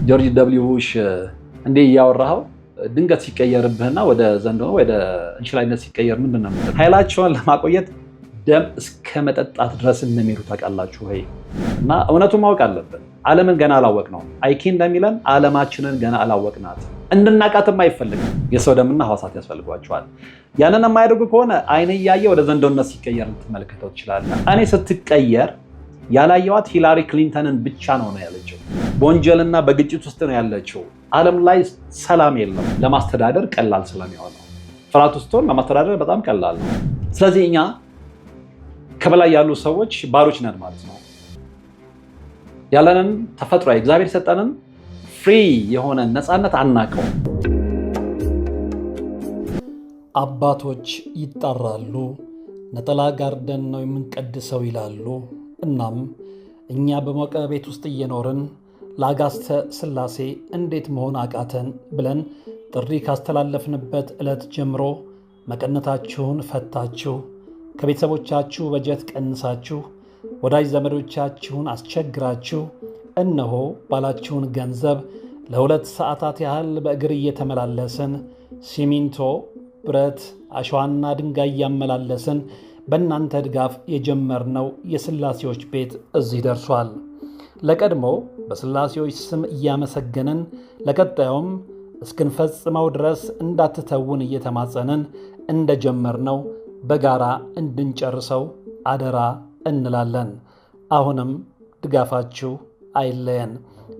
ጆርጅ ደብሊው ቡሽ እንዴ ያወራው ድንገት ሲቀየርብህና ወደ ዘንዶ ወደ እንሽላይነት ሲቀየር ምንድነው ኃይላቸውን ለማቆየት ደም እስከ መጠጣት ድረስ እንደሚሩ ታውቃላችሁ ወይ? እና እውነቱን ማወቅ አለብን። ዓለምን ገና አላወቅነው። አይኪ እንደሚለን ዓለማችንን ገና አላወቅናት። እንድናቃትም አይፈልግም። የሰው ደምና ህዋሳት ያስፈልጓቸዋል። ያንን የማያደርጉ ከሆነ አይን እያየ ወደ ዘንዶነት ሲቀየር ልትመለከተው ትችላለህ። እኔ ስትቀየር ያላየዋት ሂላሪ ክሊንተንን ብቻ ነው ያለችው። በወንጀልና በግጭት ውስጥ ነው ያለችው። ዓለም ላይ ሰላም የለም። ለማስተዳደር ቀላል ስለሚሆነው ፍርሃት ውስጥ ሆነ ለማስተዳደር በጣም ቀላል ነው። ስለዚህ እኛ ከበላይ ያሉ ሰዎች ባሮች ነን ማለት ነው። ያለንን ተፈጥሯዊ እግዚአብሔር ሰጠንን ፍሪ የሆነ ነፃነት አናቀው። አባቶች ይጣራሉ፣ ነጠላ ጋርደን ነው የምንቀድሰው ይላሉ። እናም እኛ በሞቀ ቤት ውስጥ እየኖርን ለአጋስተ ሥላሴ እንዴት መሆን አቃተን ብለን ጥሪ ካስተላለፍንበት ዕለት ጀምሮ መቀነታችሁን ፈታችሁ፣ ከቤተሰቦቻችሁ በጀት ቀንሳችሁ፣ ወዳጅ ዘመዶቻችሁን አስቸግራችሁ እነሆ ባላችሁን ገንዘብ ለ2 ሰዓታት ያህል በእግር እየተመላለስን ሲሚንቶ፣ ብረት፣ አሸዋና ድንጋይ እያመላለስን በእናንተ ድጋፍ የጀመርነው የሥላሴዎች ቤት እዚህ ደርሷል። ለቀድሞ በሥላሴዎች ስም እያመሰገንን ለቀጣዩም እስክንፈጽመው ድረስ እንዳትተውን እየተማጸንን እንደጀመርነው በጋራ እንድንጨርሰው አደራ እንላለን። አሁንም ድጋፋችሁ አይለየን።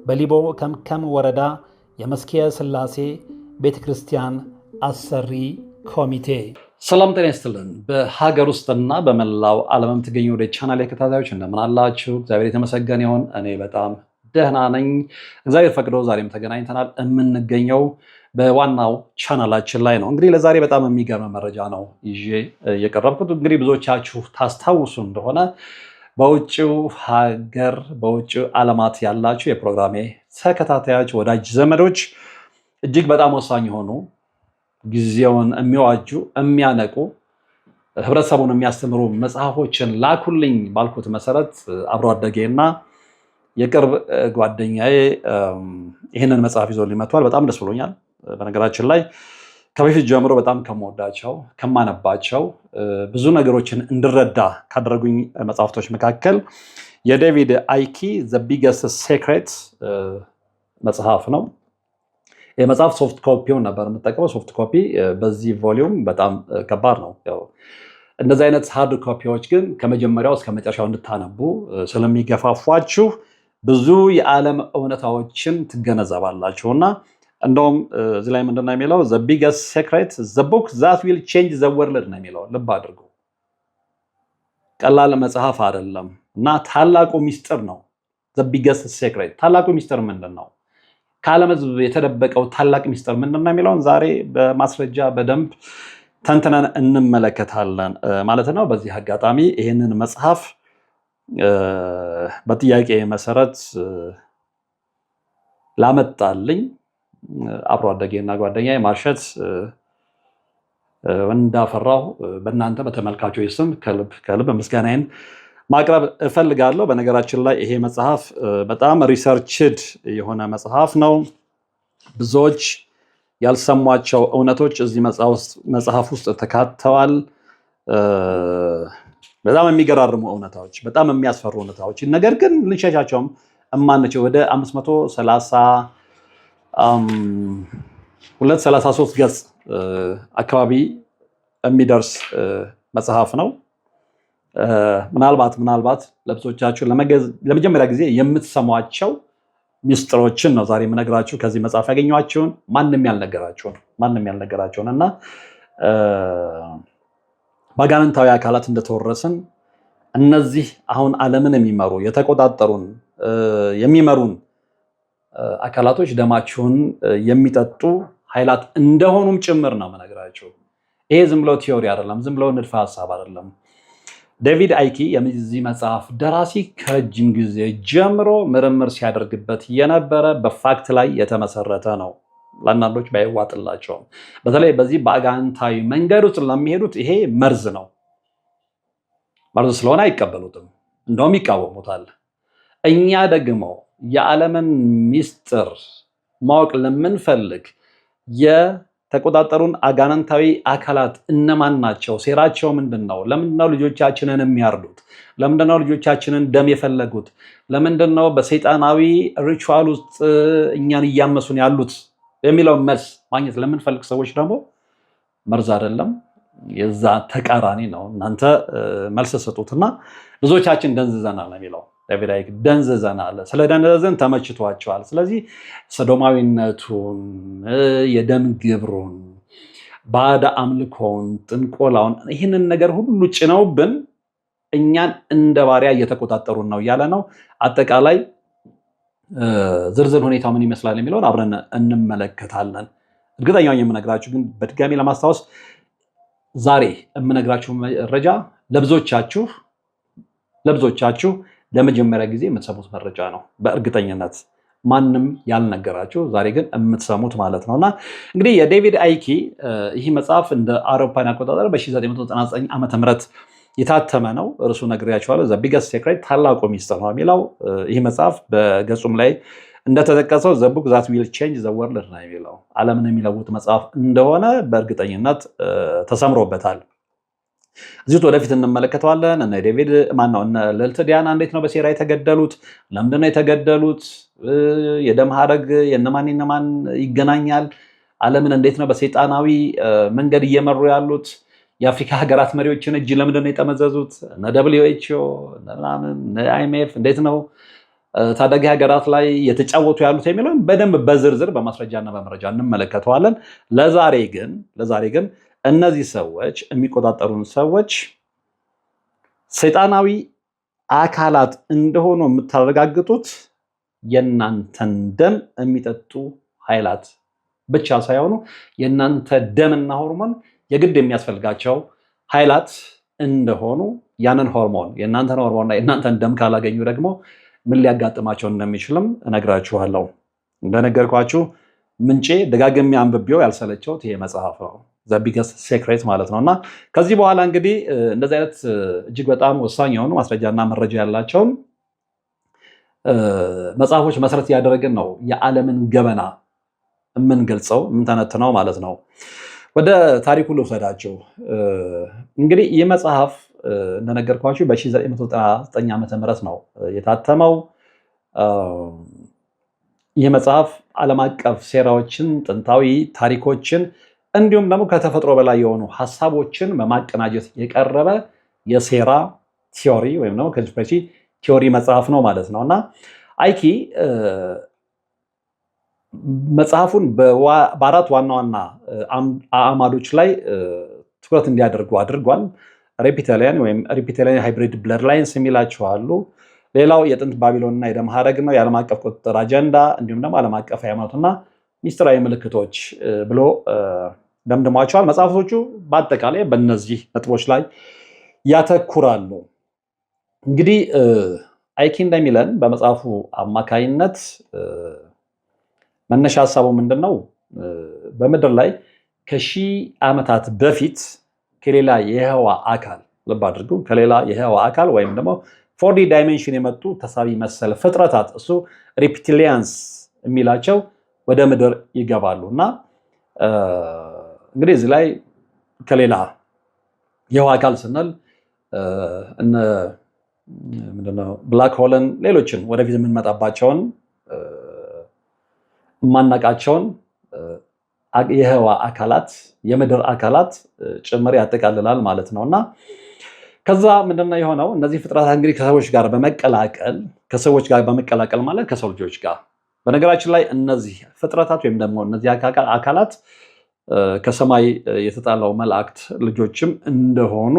በሊቦ ከምከም ወረዳ የመስኪየ ሥላሴ ቤተ ክርስቲያን አሰሪ ኮሚቴ። ሰላም ጤና ይስጥልን። በሀገር ውስጥና በመላው ዓለም የምትገኙ ወደ ቻናል ተከታታዮች እንደምን አላችሁ? እግዚአብሔር የተመሰገነ ይሁን። እኔ በጣም ደህና ነኝ። እግዚአብሔር ፈቅዶ ዛሬም ተገናኝተናል። የምንገኘው በዋናው ቻናላችን ላይ ነው። እንግዲህ ለዛሬ በጣም የሚገርም መረጃ ነው ይዤ የቀረብኩት። እንግዲህ ብዙዎቻችሁ ታስታውሱ እንደሆነ በውጭው ሀገር በውጭው ዓለማት ያላችሁ የፕሮግራሜ ተከታታዮች ወዳጅ ዘመዶች እጅግ በጣም ወሳኝ የሆኑ ጊዜውን የሚዋጁ የሚያነቁ ህብረተሰቡን የሚያስተምሩ መጽሐፎችን ላኩልኝ ባልኩት መሰረት አብሮ አደጌና የቅርብ ጓደኛዬ ይህንን መጽሐፍ ይዞልኝ መጥቷል። በጣም ደስ ብሎኛል። በነገራችን ላይ ከበፊት ጀምሮ በጣም ከመወዳቸው ከማነባቸው ብዙ ነገሮችን እንድረዳ ካደረጉኝ መጽሐፍቶች መካከል የዴቪድ አይኪ ዘ ቢገስት ሴክሬት መጽሐፍ ነው። የመጽሐፍ ሶፍት ኮፒውን ነበር የምጠቀመው። ሶፍት ኮፒ በዚህ ቮሊዩም በጣም ከባድ ነው። እንደዚህ አይነት ሃርድ ኮፒዎች ግን ከመጀመሪያው እስከ መጨረሻው እንድታነቡ ስለሚገፋፏችሁ ብዙ የዓለም እውነታዎችን ትገነዘባላችሁ። እና እንደውም እዚህ ላይ ምንድን ነው የሚለው? ዘ ቢገስት ሴክሬት ዘ ቡክ ዛት ዊል ቼንጅ ዘ ወርልድ ነው የሚለው። ልብ አድርጉ። ቀላል መጽሐፍ አይደለም እና ታላቁ ሚስጥር ነው። ዘ ቢገስት ሴክሬት ታላቁ ሚስጥር ምንድን ነው? ከዓለም ሕዝብ የተደበቀው ታላቅ ሚስጥር ምንድን ነው የሚለውን ዛሬ በማስረጃ በደንብ ተንትነን እንመለከታለን ማለት ነው። በዚህ አጋጣሚ ይህንን መጽሐፍ በጥያቄ መሰረት ላመጣልኝ አብሮ አደጌና ጓደኛዬ ማርሸት እንዳፈራው በእናንተ በተመልካቾች ስም ከልብ ምስጋናዬን ማቅረብ እፈልጋለሁ። በነገራችን ላይ ይሄ መጽሐፍ በጣም ሪሰርችድ የሆነ መጽሐፍ ነው። ብዙዎች ያልሰሟቸው እውነቶች እዚህ መጽሐፍ ውስጥ ተካተዋል። በጣም የሚገራርሙ እውነታዎች፣ በጣም የሚያስፈሩ እውነታዎች፣ ነገር ግን ልንሸሻቸውም እማንችል ወደ 533 ገጽ አካባቢ የሚደርስ መጽሐፍ ነው። ምናልባት ለብዙዎቻችሁ ለመጀመሪያ ጊዜ የምትሰሟቸው ሚስጥሮችን ነው ዛሬ የምነግራችሁ። ከዚህ መጽሐፍ ያገኟቸውን ማንም ያልነገራቸውን እና በአጋንንታዊ አካላት እንደተወረስን እነዚህ አሁን ዓለምን የሚመሩ የተቆጣጠሩን የሚመሩን አካላቶች ደማችሁን የሚጠጡ ኃይላት እንደሆኑም ጭምር ነው የምነግራችሁ። ይሄ ዝም ብሎ ቲዮሪ አይደለም፣ ዝም ብሎ ንድፈ ሐሳብ አይደለም። ዴቪድ አይኪ የዚህ መጽሐፍ ደራሲ ከረጅም ጊዜ ጀምሮ ምርምር ሲያደርግበት የነበረ በፋክት ላይ የተመሰረተ ነው። ለአንዳንዶች ባይዋጥላቸውም በተለይ በዚህ በአጋንንታዊ መንገድ ውስጥ ለሚሄዱት ይሄ መርዝ ነው። መርዝ ስለሆነ አይቀበሉትም፣ እንደውም ይቃወሙታል። እኛ ደግሞ የዓለምን ሚስጥር ማወቅ ለምንፈልግ የተቆጣጠሩን አጋንንታዊ አካላት እነማን ናቸው? ሴራቸው ምንድነው? ለምንድነው ልጆቻችንን የሚያርዱት? ለምንድነው ልጆቻችንን ደም የፈለጉት? ለምንድነው በሰይጣናዊ ሪቹዋል ውስጥ እኛን እያመሱን ያሉት የሚለው መልስ ማግኘት ለምንፈልግ ሰዎች ደግሞ መርዝ አይደለም፣ የዛ ተቃራኒ ነው። እናንተ መልስ ሰጡትና ብዙዎቻችን ደንዝዘናል ነው የሚለው ዴቪድ አይክ። ደንዝዘናል፣ ስለ ደንዘዝን ተመችቷቸዋል። ስለዚህ ሰዶማዊነቱን፣ የደም ግብሩን፣ ባዕድ አምልኮውን፣ ጥንቆላውን ይህንን ነገር ሁሉ ጭነውብን እኛን እንደ ባሪያ እየተቆጣጠሩን ነው እያለ ነው። አጠቃላይ ዝርዝር ሁኔታው ምን ይመስላል የሚለውን አብረን እንመለከታለን። እርግጠኛውን የምነግራችሁ ግን በድጋሚ ለማስታወስ ዛሬ የምነግራችሁ መረጃ ለብዙዎቻችሁ ለመጀመሪያ ጊዜ የምትሰሙት መረጃ ነው። በእርግጠኝነት ማንም ያልነገራችሁ ዛሬ ግን የምትሰሙት ማለት ነውና እንግዲህ የዴቪድ አይኪ ይህ መጽሐፍ እንደ አውሮፓውያን አቆጣጠር በ1999 ዓ.ም የታተመ ነው። እርሱ ነግሬያችኋለሁ። ዘ ቢገስት ሴክሬት ታላቁ ሚስጥር ነው የሚለው ይህ መጽሐፍ በገጹም ላይ እንደተጠቀሰው ዘ ቡክ ዛት ዊል ቼንጅ ዘ ወርልድ ነው የሚለው ዓለምን የሚለውጥ መጽሐፍ እንደሆነ በእርግጠኝነት ተሰምሮበታል። እዚህ ወደፊት እንመለከተዋለን። እነ ዴቪድ ማነው እነ ልዕልት ዲያና እንዴት ነው በሴራ የተገደሉት? ለምንድነው የተገደሉት? የደም ሐረግ የነማን ይገናኛል? ዓለምን እንዴት ነው በሰይጣናዊ መንገድ እየመሩ ያሉት? የአፍሪካ ሀገራት መሪዎችን እጅ ለምንድነው የጠመዘዙት? እነ WHO እነ IMF እንዴት ነው ታዳጊ ሀገራት ላይ የተጫወቱ ያሉት የሚለውን በደንብ በዝርዝር በማስረጃና በመረጃ እንመለከተዋለን። ለዛሬ ግን እነዚህ ሰዎች የሚቆጣጠሩን ሰዎች ሰይጣናዊ አካላት እንደሆኑ የምታረጋግጡት የእናንተን ደም የሚጠጡ ኃይላት ብቻ ሳይሆኑ የእናንተ ደምና ሆርሞን የግድ የሚያስፈልጋቸው ኃይላት እንደሆኑ ያንን ሆርሞን የእናንተን ሆርሞንና የእናንተን ደም ካላገኙ ደግሞ ምን ሊያጋጥማቸው እንደሚችልም እነግራችኋለሁ። እንደነገርኳችሁ ምንጬ ደጋግሜ አንብቤው ያልሰለቸውት ይሄ መጽሐፍ ነው፣ ዘ ቢገስት ሴክሬት ማለት ነውና ከዚህ በኋላ እንግዲህ እንደዚህ አይነት እጅግ በጣም ወሳኝ የሆኑ ማስረጃና መረጃ ያላቸውን መጽሐፎች መሰረት ያደረግን ነው የዓለምን ገበና የምንገልጸው የምንተነትነው ማለት ነው። ወደ ታሪኩ ልውሰዳቸው። እንግዲህ ይህ መጽሐፍ እንደነገርኳችሁ በ1999 ዓ.ም ነው የታተመው። ይህ መጽሐፍ ዓለም አቀፍ ሴራዎችን፣ ጥንታዊ ታሪኮችን እንዲሁም ደግሞ ከተፈጥሮ በላይ የሆኑ ሀሳቦችን በማቀናጀት የቀረበ የሴራ ቲዮሪ ወይም ደግሞ ኮንስፒረሲ ቲዮሪ መጽሐፍ ነው ማለት ነው እና አይኪ መጽሐፉን በአራት ዋና ዋና አዕማዶች ላይ ትኩረት እንዲያደርጉ አድርጓል። ሬፕቲሊያን ወይም ሬፕቲሊያን ሃይብሪድ ብለድ ላይንስ የሚላቸው አሉ። ሌላው የጥንት ባቢሎንና የደም ሐረግ ነው፣ የዓለም አቀፍ ቁጥጥር አጀንዳ፣ እንዲሁም ደግሞ ዓለም አቀፍ ሃይማኖትና ሚስጥራዊ ምልክቶች ብሎ ደምድሟቸዋል። መጽሐፎቹ በአጠቃላይ በእነዚህ ነጥቦች ላይ ያተኩራሉ። እንግዲህ አይኪ እንደሚለን በመጽሐፉ አማካይነት መነሻ ሀሳቡ ምንድን ነው? በምድር ላይ ከሺህ ዓመታት በፊት ከሌላ የህዋ አካል ልብ አድርጉ፣ ከሌላ የህዋ አካል ወይም ደግሞ 4D ዳይሜንሽን የመጡ ተሳቢ መሰል ፍጥረታት እሱ ሬፕቲሊያንስ የሚላቸው ወደ ምድር ይገባሉ እና እንግዲህ እዚህ ላይ ከሌላ የህዋ አካል ስንል ምንድነው ብላክ ሆልን፣ ሌሎችን ወደፊት የምንመጣባቸውን የማናቃቸውን የህዋ አካላት የምድር አካላት ጭምር ያጠቃልላል ማለት ነው እና ከዛ ምንድነው የሆነው? እነዚህ ፍጥረታት እንግዲህ ከሰዎች ጋር በመቀላቀል ማለት ከሰው ልጆች ጋር። በነገራችን ላይ እነዚህ ፍጥረታት ወይም ደግሞ እነዚህ አካላት ከሰማይ የተጣለው መላእክት ልጆችም እንደሆኑ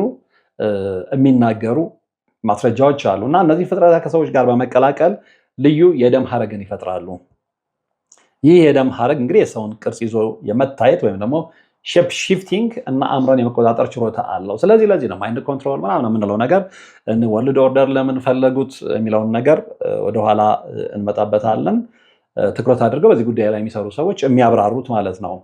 የሚናገሩ ማስረጃዎች አሉ እና እነዚህ ፍጥረታት ከሰዎች ጋር በመቀላቀል ልዩ የደም ሐረግን ይፈጥራሉ። ይህ የደም ሐረግ እንግዲህ የሰውን ቅርጽ ይዞ የመታየት ወይም ደግሞ ሼፕ ሺፍቲንግ እና አእምሮን የመቆጣጠር ችሎታ አለው። ስለዚህ ለዚህ ነው ማይንድ ኮንትሮል ምናምን የምንለው ነገር ወርልድ ኦርደር ለምን ፈለጉት የሚለውን ነገር ወደኋላ እንመጣበታለን። ትኩረት አድርገው በዚህ ጉዳይ ላይ የሚሰሩ ሰዎች የሚያብራሩት ማለት ነው።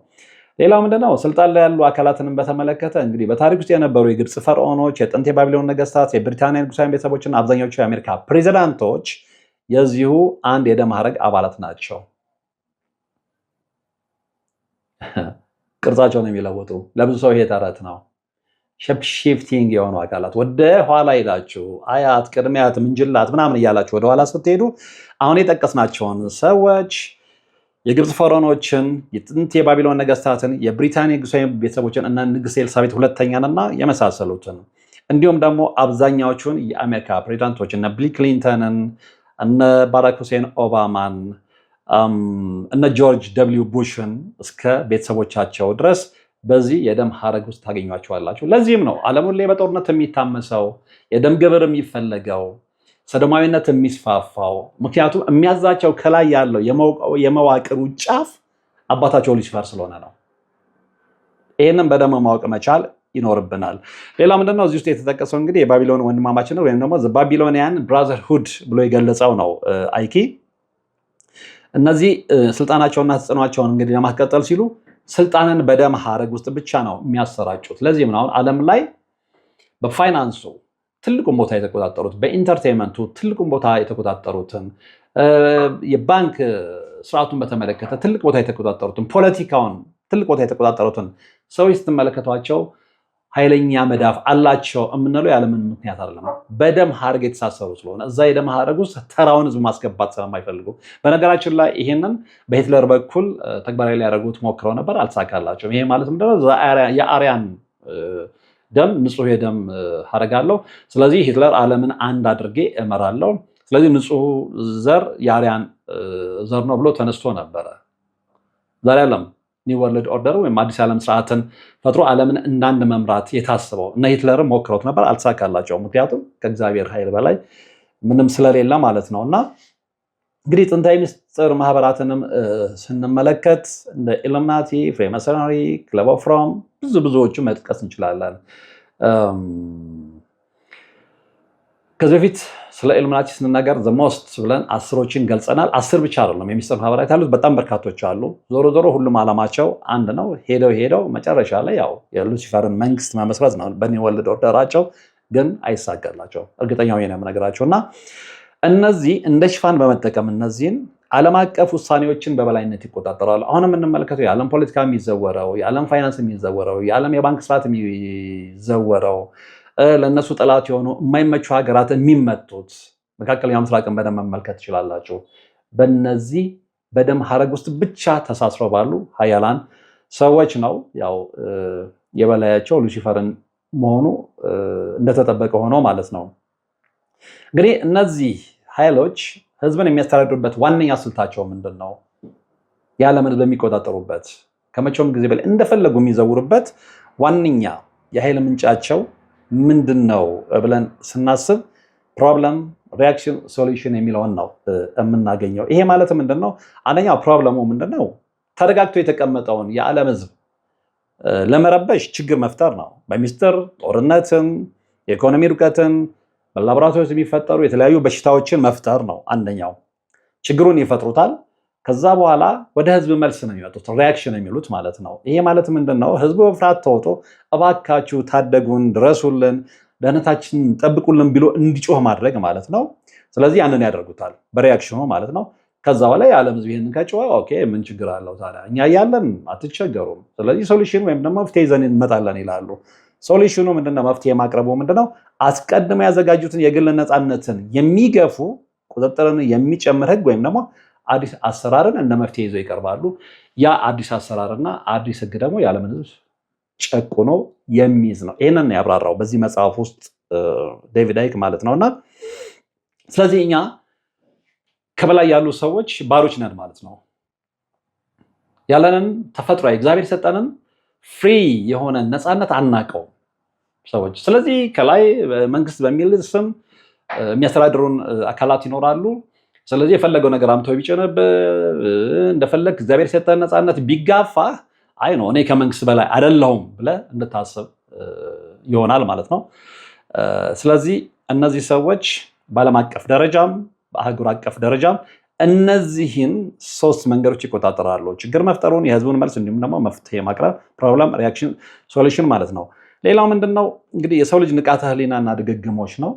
ሌላው ምንድነው? ስልጣን ላይ ያሉ አካላትንም በተመለከተ እንግዲህ በታሪክ ውስጥ የነበሩ የግብፅ ፈርዖኖች፣ የጥንት የባቢሎን ነገስታት፣ የብሪታንያ ንጉሳውያን ቤተሰቦችና አብዛኛዎቹ የአሜሪካ ፕሬዚዳንቶች የዚሁ አንድ የደም ሐረግ አባላት ናቸው። ቅርጻቸውን የሚለውጡ ለብዙ ሰው ይሄ ተረት ነው። ሼፕሺፍቲንግ የሆኑ አካላት ወደ ኋላ ሄዳችሁ አያት፣ ቅድሚያት፣ ምንጅላት ምናምን እያላችሁ ወደ ኋላ ስትሄዱ አሁን የጠቀስናቸውን ሰዎች የግብፅ ፈርዖኖችን፣ የጥንት የባቢሎን ነገስታትን፣ የብሪታንያ ንጉሳዊ ቤተሰቦችን እና ንግስት ኤልሳቤጥ ሁለተኛንና የመሳሰሉትን እንዲሁም ደግሞ አብዛኛዎቹን የአሜሪካ ፕሬዚዳንቶች እነ ቢል ክሊንተንን፣ እነ ባራክ ሁሴን ኦባማን፣ እነ ጆርጅ ደብሊው ቡሽን እስከ ቤተሰቦቻቸው ድረስ በዚህ የደም ሐረግ ውስጥ ታገኟቸዋላችሁ። ለዚህም ነው ዓለም ሁሌ በጦርነት የሚታመሰው፣ የደም ግብር የሚፈለገው፣ ሰዶማዊነት የሚስፋፋው። ምክንያቱም የሚያዛቸው ከላይ ያለው የመዋቅሩ ጫፍ አባታቸው ሉሲፈር ስለሆነ ነው። ይህንም በደንብ ማወቅ መቻል ይኖርብናል። ሌላ ምንድነው እዚህ ውስጥ የተጠቀሰው እንግዲህ የባቢሎን ወንድማማችነት ወይም ደግሞ ባቢሎኒያን ብራዘርሁድ ብሎ የገለጸው ነው አይኪ። እነዚህ ስልጣናቸውና ተጽዕኗቸውን እንግዲህ ለማስቀጠል ሲሉ ስልጣንን በደም ሐረግ ውስጥ ብቻ ነው የሚያሰራጩት። ለዚህም ነው አሁን ዓለም ላይ በፋይናንሱ ትልቁን ቦታ የተቆጣጠሩት፣ በኢንተርቴንመንቱ ትልቁን ቦታ የተቆጣጠሩትን፣ የባንክ ስርዓቱን በተመለከተ ትልቅ ቦታ የተቆጣጠሩትን፣ ፖለቲካውን ትልቅ ቦታ የተቆጣጠሩትን ሰዎች ስትመለከቷቸው ኃይለኛ መዳፍ አላቸው የምንለው ያለምን ምክንያት አይደለም። በደም ሐረግ የተሳሰሩ ስለሆነ እዛ የደም ሐረግ ውስጥ ተራውን ህዝብ ማስገባት ስለማይፈልጉ። በነገራችን ላይ ይሄንን በሂትለር በኩል ተግባራዊ ሊያደርጉት ሞክረው ነበር፣ አልተሳካላቸውም። ይሄ ማለት ምንድነው? የአርያን ደም ንጹህ የደም ሐረግ አለው። ስለዚህ ሂትለር ዓለምን አንድ አድርጌ እመራለሁ፣ ስለዚህ ንጹህ ዘር የአርያን ዘር ነው ብሎ ተነስቶ ነበረ። ዛሬ ዓለም ኒው ወርልድ ኦርደር ወይም አዲስ ዓለም ስርዓትን ፈጥሮ ዓለምን እንዳንድ መምራት የታስበው እነ ሂትለርም ሞክረውት ነበር፣ አልተሳካላቸውም። ምክንያቱም ከእግዚአብሔር ኃይል በላይ ምንም ስለሌለ ማለት ነው። እና እንግዲህ ጥንታዊ ምስጢር ማህበራትንም ስንመለከት እንደ ኢሉሚናቲ፣ ፍሬመሰነሪ፣ ክለብ ኦፍ ሮም ብዙዎቹ መጥቀስ እንችላለን። ከዚህ በፊት ስለ ኢሉሚናቲ ስንናገር ዘሞስት ብለን 10ዎችን ገልጸናል። 10 ብቻ አይደለም የሚስጥር ማህበራት ያሉት በጣም በርካቶች አሉ። ዞሮ ሁሉም ዓላማቸው አንድ ነው። ሄደው መጨረሻ ላይ ያው የሉሲፈርን መንግስት መመስረት ነው በኒው ወርልድ ኦርደራቸው፣ ግን አይሳካላቸው። እርግጠኛ ሆኜ ነው የምነግራቸው። እና እነዚህ እንደ ሽፋን በመጠቀም እነዚህን ዓለም አቀፍ ውሳኔዎችን በበላይነት ይቆጣጠራሉ። አሁን የምንመለከተው የዓለም ፖለቲካ የሚዘወረው፣ የዓለም ፋይናንስ የሚዘወረው፣ የዓለም የባንክ ስርዓት የሚዘወረው፣ ለእነሱ ጠላት የሆኑ የማይመቹ ሀገራት የሚመቱት፣ መካከለኛው ምስራቅን በደንብ መመልከት ትችላላችሁ። በነዚህ በደም ሐረግ ውስጥ ብቻ ተሳስረው ባሉ ሀያላን ሰዎች ነው። ያው የበላያቸው ሉሲፈርን መሆኑ እንደተጠበቀ ሆኖ ማለት ነው። እንግዲህ እነዚህ ኃይሎች ህዝብን የሚያስተዳድሩበት ዋነኛ ስልታቸው ምንድን ነው? የዓለምን ህዝብ የሚቆጣጠሩበት ከመቼውም ጊዜ በላይ እንደፈለጉ የሚዘውሩበት ዋነኛ የኃይል ምንጫቸው ምንድን ነው ብለን ስናስብ ፕሮብለም ሪያክሽን ሶሉሽን የሚለውን ነው የምናገኘው። ይሄ ማለት ምንድን ነው? አንደኛው ፕሮብለሙ ምንድን ነው? ተረጋግቶ የተቀመጠውን የዓለም ህዝብ ለመረበሽ ችግር መፍጠር ነው። በሚስጥር ጦርነትን፣ የኢኮኖሚ ርቀትን፣ በላቦራቶሪዎች የሚፈጠሩ የተለያዩ በሽታዎችን መፍጠር ነው። አንደኛው ችግሩን ይፈጥሩታል። ከዛ በኋላ ወደ ህዝብ መልስ ነው የሚመጡት፣ ሪያክሽን የሚሉት ማለት ነው። ይሄ ማለት ምንድን ነው? ህዝቡ በፍርሃት ተውጦ እባካችሁ ታደጉን፣ ድረሱልን፣ ደህንነታችንን ጠብቁልን ብሎ እንዲጮህ ማድረግ ማለት ነው። ስለዚህ ያንን ያደርጉታል በሪያክሽኑ ማለት ነው። ከዛ በኋላ የዓለም ህዝብ ይህንን ከጮኸ ኦኬ ምን ችግር አለው ታዲያ እኛ እያለን አትቸገሩም፣ ስለዚህ ሶሉሽን ወይም ደግሞ መፍትሄ ይዘን እንመጣለን ይላሉ። ሶሉሽኑ ምንድነው? መፍትሄ ማቅረቡ ምንድነው? አስቀድመው ያዘጋጁትን የግል ነፃነትን የሚገፉ ቁጥጥርን የሚጨምር ህግ ወይም ደግሞ አዲስ አሰራርን እንደ መፍትሄ ይዘው ይቀርባሉ። ያ አዲስ አሰራርና አዲስ ህግ ደግሞ የዓለምን ህዝብ ጨቁኖ የሚይዝ ነው። ይህንን ያብራራው በዚህ መጽሐፍ ውስጥ ዴቪድ አይክ ማለት ነውና ስለዚህ እኛ ከበላይ ያሉ ሰዎች ባሮች ነን ማለት ነው። ያለንን ተፈጥሯዊ እግዚአብሔር የሰጠንን ፍሪ የሆነ ነፃነት አናቀው ሰዎች። ስለዚህ ከላይ መንግስት በሚል ስም የሚያስተዳድሩን አካላት ይኖራሉ። ስለዚህ የፈለገው ነገር አምተው ቢጭንብህ እንደፈለግ እግዚአብሔር የሰጠን ነፃነት ቢጋፋ አይ ነው እኔ ከመንግስት በላይ አይደለሁም ብለህ እንድታስብ ይሆናል ማለት ነው። ስለዚህ እነዚህ ሰዎች በዓለም አቀፍ ደረጃም በአህጉር አቀፍ ደረጃም እነዚህን 3 መንገዶች ይቆጣጠራሉ። ችግር መፍጠሩን፣ የህዝቡን መልስ እንዲሁም ደግሞ መፍትሄ ማቅረብ፣ ፕሮብለም ሪያክሽን ሶሉሽን ማለት ነው። ሌላው ምንድነው? እንግዲህ የሰው ልጅ ንቃተ ህሊናና ድግግሞች ነው።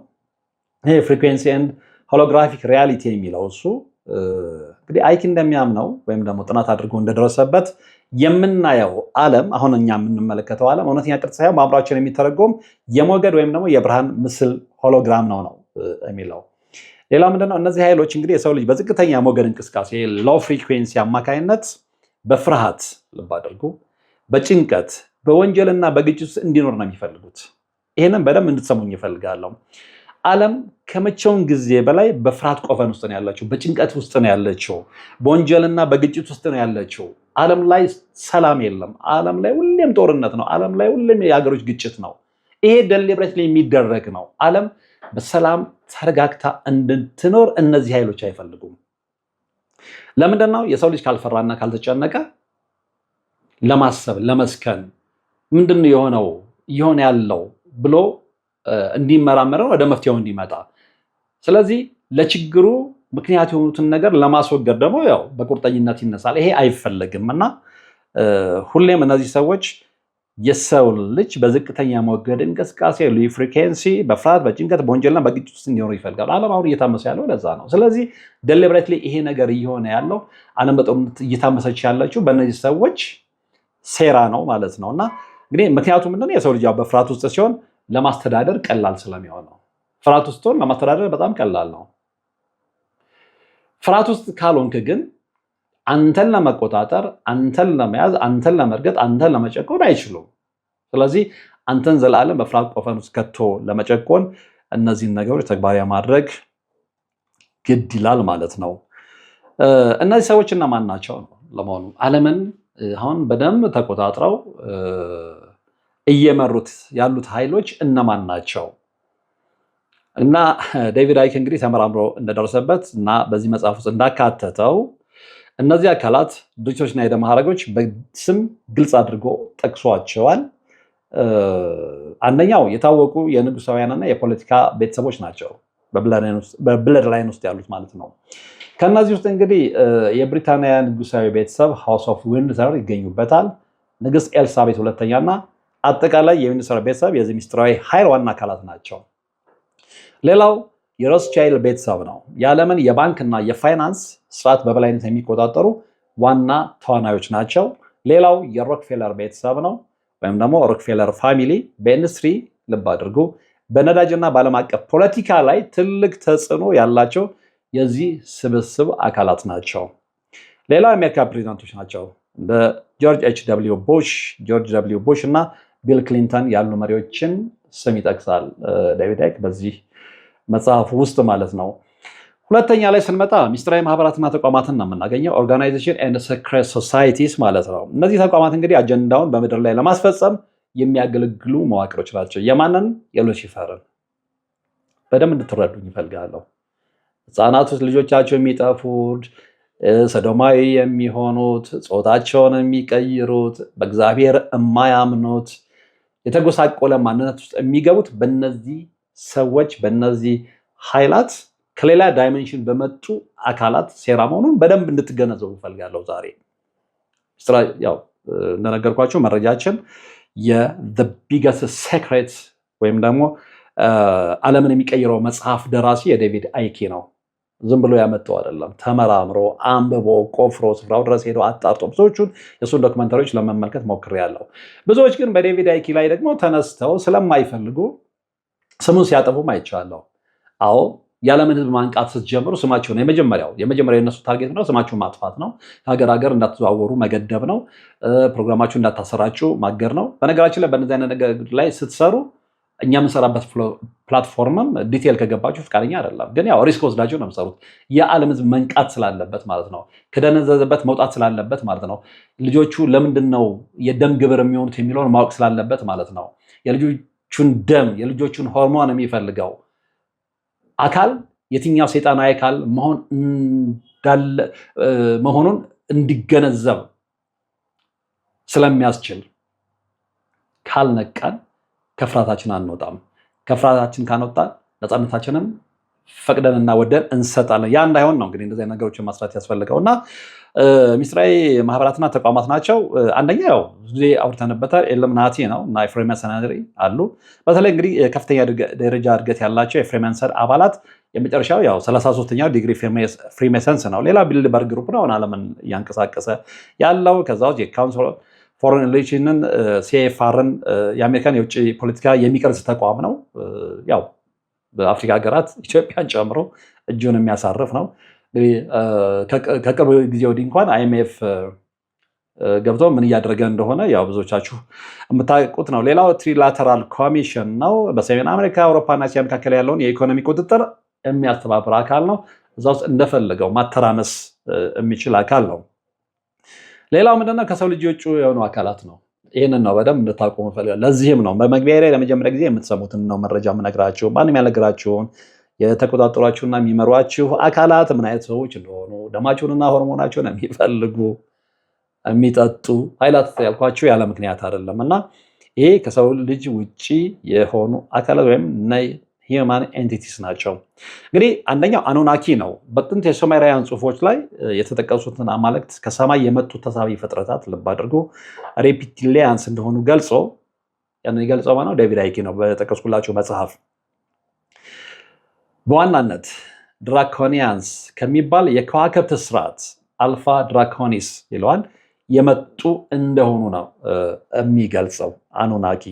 ይሄ ፍሪኩዌንሲ ኤንድ ሆሎግራፊክ ሪያሊቲ የሚለው እሱ እንግዲህ አይኪ እንደሚያምነው ወይም ደግሞ ጥናት አድርጎ እንደደረሰበት የምናየው ዓለም አሁን እኛ የምንመለከተው ዓለም እውነተኛ ቅርጽ ሳይሆን በአእምሯችን የሚተረጎም የሞገድ ወይም ደግሞ የብርሃን ምስል ሆሎግራም ነው የሚለው። ሌላ ምንድነው? እነዚህ ኃይሎች እንግዲህ የሰው ልጅ በዝቅተኛ ሞገድ እንቅስቃሴ ሎው ፍሪኩዌንሲ አማካኝነት በፍርሃት ልብ አድርጉ፣ በጭንቀት በወንጀልና በግጭት ውስጥ እንዲኖር ነው የሚፈልጉት። ይህንን በደንብ እንድትሰሙኝ ይፈልጋለሁ። ዓለም ከመቼውን ጊዜ በላይ በፍርሃት ቆፈን ውስጥ ነው ያለችው፣ በጭንቀት ውስጥ ነው ያለችው፣ በወንጀልና በግጭት ውስጥ ነው ያለችው። ዓለም ላይ ሰላም የለም። ዓለም ላይ ሁሌም ጦርነት ነው። ዓለም ላይ ሁሌም የሀገሮች ግጭት ነው። ይሄ ደሊብሬትሊ የሚደረግ ነው። ዓለም በሰላም ተረጋግታ እንድትኖር እነዚህ ኃይሎች አይፈልጉም። ለምንድን ነው? የሰው ልጅ ካልፈራና ካልተጨነቀ ለማሰብ ለመስከን ምንድን ነው የሆነው እየሆነ ያለው ብሎ እንዲመራመረው ወደ መፍትሄው እንዲመጣ። ስለዚህ ለችግሩ ምክንያት የሆኑትን ነገር ለማስወገድ ደግሞ ያው በቁርጠኝነት ይነሳል። ይሄ አይፈለግም እና ሁሌም እነዚህ ሰዎች የሰው ልጅ በዝቅተኛ ሞገድ እንቅስቃሴ ሎው ፍሪኩዌንሲ በፍርሃት በጭንቀት በወንጀልና በግጭት ውስጥ እንዲኖሩ ይፈልጋሉ። ዓለም አሁን እየታመሰ ያለው ለዛ ነው። ስለዚህ ደሊብሬትሊ ይሄ ነገር እየሆነ ያለው ዓለም በጦርነት እየታመሰች ያለችው በእነዚህ ሰዎች ሴራ ነው ማለት ነው። እና እንግዲህ ምክንያቱ ምንድነው? የሰው ልጅ በፍርሃት ውስጥ ሲሆን ለማስተዳደር ቀላል ስለሚሆን ነው። ፍርሃት ውስጥ ሆን ለማስተዳደር በጣም ቀላል ነው። ፍርሃት ውስጥ ካልሆንክ ግን አንተን ለመቆጣጠር፣ አንተን ለመያዝ፣ አንተን ለመርገጥ፣ አንተን ለመጨቆን አይችሉም። ስለዚህ አንተን ዘላለም በፍርሃት ቆፈን ውስጥ ከቶ ለመጨቆን እነዚህን ነገሮች ተግባራዊ ማድረግ ግድ ይላል ማለት ነው። እነዚህ ሰዎች እነማን ናቸው ነው ለመሆኑ? ዓለምን አሁን በደንብ ተቆጣጥረው እየመሩት ያሉት ኃይሎች እነማን ናቸው? እና ዴቪድ አይክ እንግዲህ ተመራምሮ እንደደረሰበት እና በዚህ መጽሐፍ ውስጥ እንዳካተተው እነዚህ አካላት ድርጅቶችና የደም ሐረጎች በስም ግልጽ አድርጎ ጠቅሷቸዋል። አንደኛው የታወቁ የንጉሳውያንና የፖለቲካ ቤተሰቦች ናቸው፣ በብለድ ላይን ውስጥ ያሉት ማለት ነው። ከእነዚህ ውስጥ እንግዲህ የብሪታንያ ንጉሳዊ ቤተሰብ ሃውስ ኦፍ ዊንድሰር ይገኙበታል። ንግስት ኤልሳቤት ሁለተኛና አጠቃላይ የዊንድሰር ቤተሰብ የዚህ ምስጢራዊ ኃይል ዋና አካላት ናቸው። ሌላው የሮስቻይልድ ቤተሰብ ነው። የዓለምን የባንክና የፋይናንስ ስርዓት በበላይነት የሚቆጣጠሩ ዋና ተዋናዮች ናቸው። ሌላው የሮክፌለር ቤተሰብ ነው፣ ወይም ደግሞ ሮክፌለር ፋሚሊ በኢንዱስትሪ ልብ አድርጉ፣ በነዳጅና በዓለም አቀፍ ፖለቲካ ላይ ትልቅ ተጽዕኖ ያላቸው የዚህ ስብስብ አካላት ናቸው። ሌላው የአሜሪካ ፕሬዚዳንቶች ናቸው። በጆርጅ ኤች ደብሊው ቡሽ እና ቢል ክሊንተን ያሉ መሪዎችን ስም ይጠቅሳል ዴቪድ አይክ በዚህ መጽሐፍ ውስጥ ማለት ነው። ሁለተኛ ላይ ስንመጣ ሚስጥራዊ ማህበራትና ተቋማትን ነው የምናገኘው። ኦርጋናይዜሽን ኤንድ ሴክሬት ሶሳይቲስ ማለት ነው። እነዚህ ተቋማት እንግዲህ አጀንዳውን በምድር ላይ ለማስፈጸም የሚያገለግሉ መዋቅሮች ናቸው። የማንን? የሉሲፈርን። በደንብ እንድትረዱኝ ይፈልጋለሁ። ህፃናቶች ልጆቻቸው የሚጠፉት፣ ሰዶማዊ የሚሆኑት፣ ጾታቸውን የሚቀይሩት፣ በእግዚአብሔር የማያምኑት፣ የተጎሳቆለ ማንነት ውስጥ የሚገቡት በእነዚህ ሰዎች በእነዚህ ኃይላት ከሌላ ዳይሜንሽን በመጡ አካላት ሴራ መሆኑን በደንብ እንድትገነዘቡ እፈልጋለሁ። ዛሬ ያው እንደነገርኳችሁ መረጃችን የዘ ቢገስት ሴክሬት ወይም ደግሞ ዓለምን የሚቀይረው መጽሐፍ ደራሲ የዴቪድ አይኪ ነው። ዝም ብሎ ያመጣው አይደለም። ተመራምሮ አንብቦ ቆፍሮ ስፍራው ድረስ ሄዶ አጣርቶ ብዙዎቹን የእሱን ዶክመንተሪዎች ለመመልከት ሞክሬያለሁ። ብዙዎች ግን በዴቪድ አይኪ ላይ ደግሞ ተነስተው ስለማይፈልጉ ስሙን ሲያጠፉም አይቻለሁ። አዎ የዓለምን ሕዝብ ማንቃት ስትጀምሩ ስማቸው ነው የመጀመሪያው የነሱ ታርጌት ነው። ስማችሁን ማጥፋት ነው። ከሀገር ሀገር እንዳትዘዋወሩ መገደብ ነው። ፕሮግራማችሁ እንዳታሰራጩ ማገር ነው። በነገራችን ላይ በእነዚህ አይነት ነገር ላይ ስትሰሩ እኛ የምንሰራበት ፕላትፎርምም ዲቴል ከገባችሁ ፍቃደኛ አይደለም። ግን ያው ሪስክ ወስዳችሁ ነው የምሰሩት። የዓለም ሕዝብ መንቃት ስላለበት ማለት ነው። ከደነዘዘበት መውጣት ስላለበት ማለት ነው። ልጆቹ ለምንድን ነው የደም ግብር የሚሆኑት የሚለውን ማወቅ ስላለበት ማለት ነው። የልጆቹን ደም የልጆቹን ሆርሞን የሚፈልገው አካል የትኛው ሰይጣናዊ አካል መሆኑን እንዲገነዘብ ስለሚያስችል ካልነቃን ከፍርሃታችን አንወጣም። ከፍርሃታችን ካንወጣን ነፃነታችንን ፈቅደንና ወደን እንሰጣለን። ያ እንዳይሆን ነው እንግዲህ እንደዚህ ነገሮችን ማስራት ያስፈልገው እና ሚስጥራዊ ማህበራትና ተቋማት ናቸው። አንደኛ ያው ጊዜ አውርተንበታል፣ ኢሉሚናቲ ነው እና የፍሪሜሰነሪ አሉ። በተለይ እንግዲህ ከፍተኛ ደረጃ እድገት ያላቸው የፍሪሜሰን አባላት የመጨረሻው ያው 33ኛው ዲግሪ ፍሪሜሰንስ ነው። ሌላ ቢልድበርግ ግሩፕ ነው ዓለምን እያንቀሳቀሰ ያለው። ከዛ ውስጥ የካውንስል ፎሬን ሪሌሽንን ሲኤፍአርን የአሜሪካን የውጭ ፖለቲካ የሚቀርጽ ተቋም ነው። ያው በአፍሪካ ሀገራት ኢትዮጵያን ጨምሮ እጁን የሚያሳርፍ ነው። ከቅርብ ጊዜ ወዲህ እንኳን አይኤምኤፍ ገብቶ ምን እያደረገ እንደሆነ ያው ብዙዎቻችሁ የምታውቁት ነው። ሌላው ትሪላተራል ኮሚሽን ነው። በሰሜን አሜሪካ፣ አውሮፓና እስያ መካከል ያለውን የኢኮኖሚ ቁጥጥር የሚያስተባብር አካል ነው። እዛ ውስጥ እንደፈለገው ማተራመስ የሚችል አካል ነው። ሌላው ምንድነው? ከሰው ልጅ ውጭ የሆኑ አካላት ነው። ይህንን ነው በደንብ እንድታውቁ የምፈልገው። ለዚህም ነው በመግቢያ ላይ ለመጀመሪያ ጊዜ የምትሰሙትን ነው መረጃ የምነግራችሁ። ማንም ያልነግራችሁን የተቆጣጠሯችሁና የሚመሯችሁ አካላት ምን አይነት ሰዎች እንደሆኑ፣ ደማችሁንና ሆርሞናችሁን የሚፈልጉ የሚጠጡ ኃይላት ያልኳችሁ ያለ ምክንያት አይደለም። እና ይሄ ከሰው ልጅ ውጭ የሆኑ አካላት ወይም ሂውማን ኤንቲቲስ ናቸው። እንግዲህ አንደኛው አኑናኪ ነው። በጥንት የሱሜራውያን ጽሑፎች ላይ የተጠቀሱትን አማልክት ከሰማይ የመጡ ተሳቢ ፍጥረታት ልብ አድርጎ ሬፕቲሊያንስ እንደሆኑ ገልጾ ያን የገልጸው ማነው? ዴቪድ አይኪ ነው በጠቀስኩላችሁ መጽሐፍ። በዋናነት ድራኮኒያንስ ከሚባል የከዋክብት ስርዓት አልፋ ድራኮኒስ ይለዋል የመጡ እንደሆኑ ነው የሚገልጸው አኑናኪ።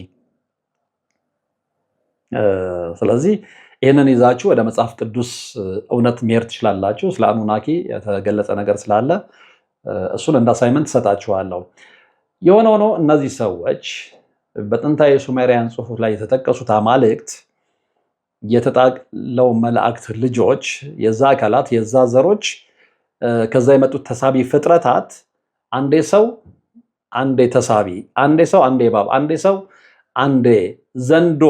ስለዚህ ይህንን ይዛችሁ ወደ መጽሐፍ ቅዱስ እውነት መሄድ ትችላላችሁ። ስለ አኑናኪ የተገለጸ ነገር ስላለ እሱን እንደ አሳይመንት ትሰጣችኋለሁ። የሆነ ሆኖ እነዚህ ሰዎች በጥንታዊ የሱሜሪያን ጽሑፎች ላይ የተጠቀሱት አማልክት የተጣለው መላእክት ልጆች፣ የዛ አካላት፣ የዛ ዘሮች፣ ከዛ የመጡት ተሳቢ ፍጥረታት አንዴ ሰው አንዴ ተሳቢ፣ አንዴ ሰው አንዴ እባብ፣ አንዴ ሰው አንዴ ዘንዶ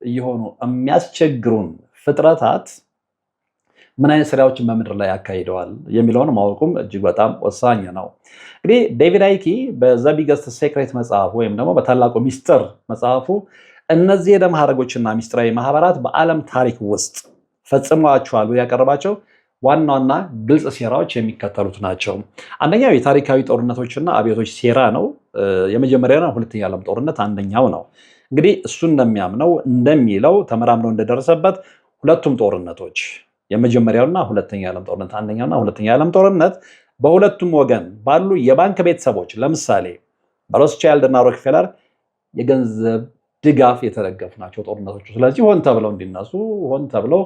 እየሆኑ የሚያስቸግሩን ፍጥረታት ምን አይነት ስራዎችን በምድር ላይ ያካሂደዋል የሚለውን ማወቁም እጅግ በጣም ወሳኝ ነው። እንግዲህ ዴቪድ አይኪ በዘ ቢገስት ሴክሬት መጽሐፉ ወይም ደግሞ በታላቁ ሚስጥር መጽሐፉ እነዚህ የደም ሐረጎችና ሚስጥራዊ ማህበራት በዓለም ታሪክ ውስጥ ፈጽመዋቸዋል ያቀረባቸው ዋና ዋና ግልጽ ሴራዎች የሚከተሉት ናቸው። አንደኛው የታሪካዊ ጦርነቶችና አብዮቶች ሴራ ነው። የመጀመሪያውና ሁለተኛ ዓለም ጦርነት አንደኛው ነው። እንግዲህ እሱ እንደሚለው ተመራምረው እንደደረሰበት ሁለቱም ጦርነቶች የመጀመሪያውና ሁለተኛ ዓለም ጦርነት አንደኛውና ሁለተኛ ዓለም ጦርነት በሁለቱም ወገን ባሉ የባንክ ቤተሰቦች ለምሳሌ በሮስቻይልድ እና ሮክፌለር የገንዘብ ድጋፍ የተደገፉ ናቸው ጦርነቶቹ። ስለዚህ ሆን ተብለው እንዲነሱ፣ ሆን ተብለው